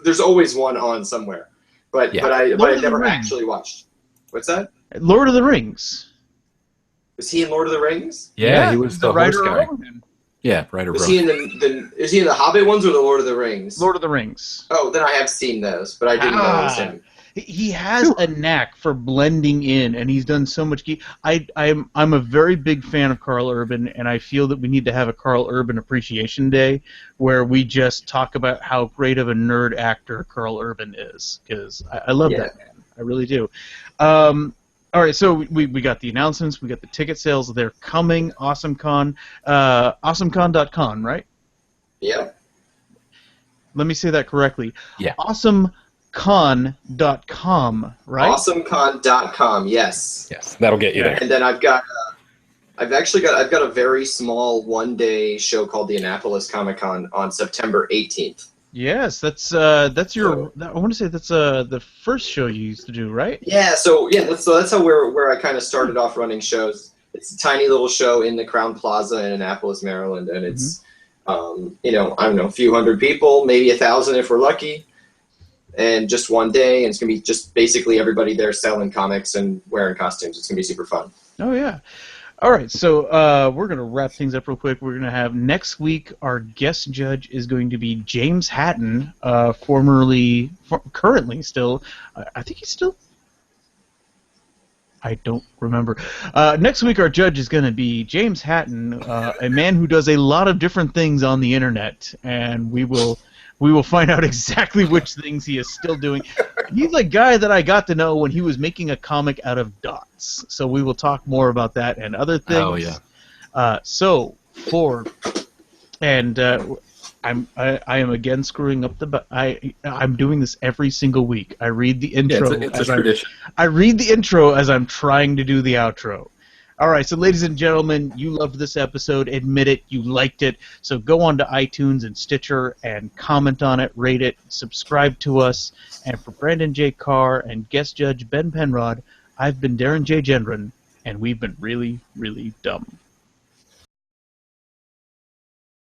there's always one on somewhere, but I've never actually watched. What's that? Lord of the Rings. Was he in Lord of the Rings? Yeah, he was the writer horse guy. of Rohan. Yeah, writer. Is he in the Hobbit ones or the Lord of the Rings? Lord of the Rings. Oh, then I have seen those, but I didn't know it was him. He has a knack for blending in, and he's done so much. I'm a very big fan of Carl Urban, and I feel that we need to have a Carl Urban Appreciation Day where we just talk about how great of a nerd actor Carl Urban is, because I love that man. I really do. All right, so we got the announcements, we got the ticket sales. They're coming. AwesomeCon, awesomecon.com, right? Yeah. Let me say that correctly. Yeah. AwesomeCon.com, right? AwesomeCon.com, yes. Yes, that'll get you there. And then I've got a very small one-day show called the Annapolis Comic-Con on September 18th. Yes, that's your. I want to say that's the first show you used to do, right? Yeah, that's how where I kind of started off running shows. It's a tiny little show in the Crown Plaza in Annapolis, Maryland, and it's I don't know, a few hundred people, maybe 1,000 if we're lucky, and just one day, and it's gonna be just basically everybody there selling comics and wearing costumes. It's gonna be super fun. Oh yeah. All right, so we're going to wrap things up real quick. We're going to have next week, our guest judge is going to be James Hatton, currently still, I think he's still, I don't remember. Next week, our judge is going to be James Hatton, a man who does a lot of different things on the internet, and we will find out exactly which things he is still doing. He's a guy that I got to know when he was making a comic out of dots. So we will talk more about that and other things. Oh yeah. I am again screwing up I'm doing this every single week. I read the intro. Yeah, it's a tradition. I read the intro as I'm trying to do the outro. All right, so ladies and gentlemen, you loved this episode. Admit it, you liked it. So go on to iTunes and Stitcher and comment on it, rate it, subscribe to us. And for Brandon J. Carr and guest judge Ben Penrod, I've been Darren J. Gendron, and we've been really, really dumb.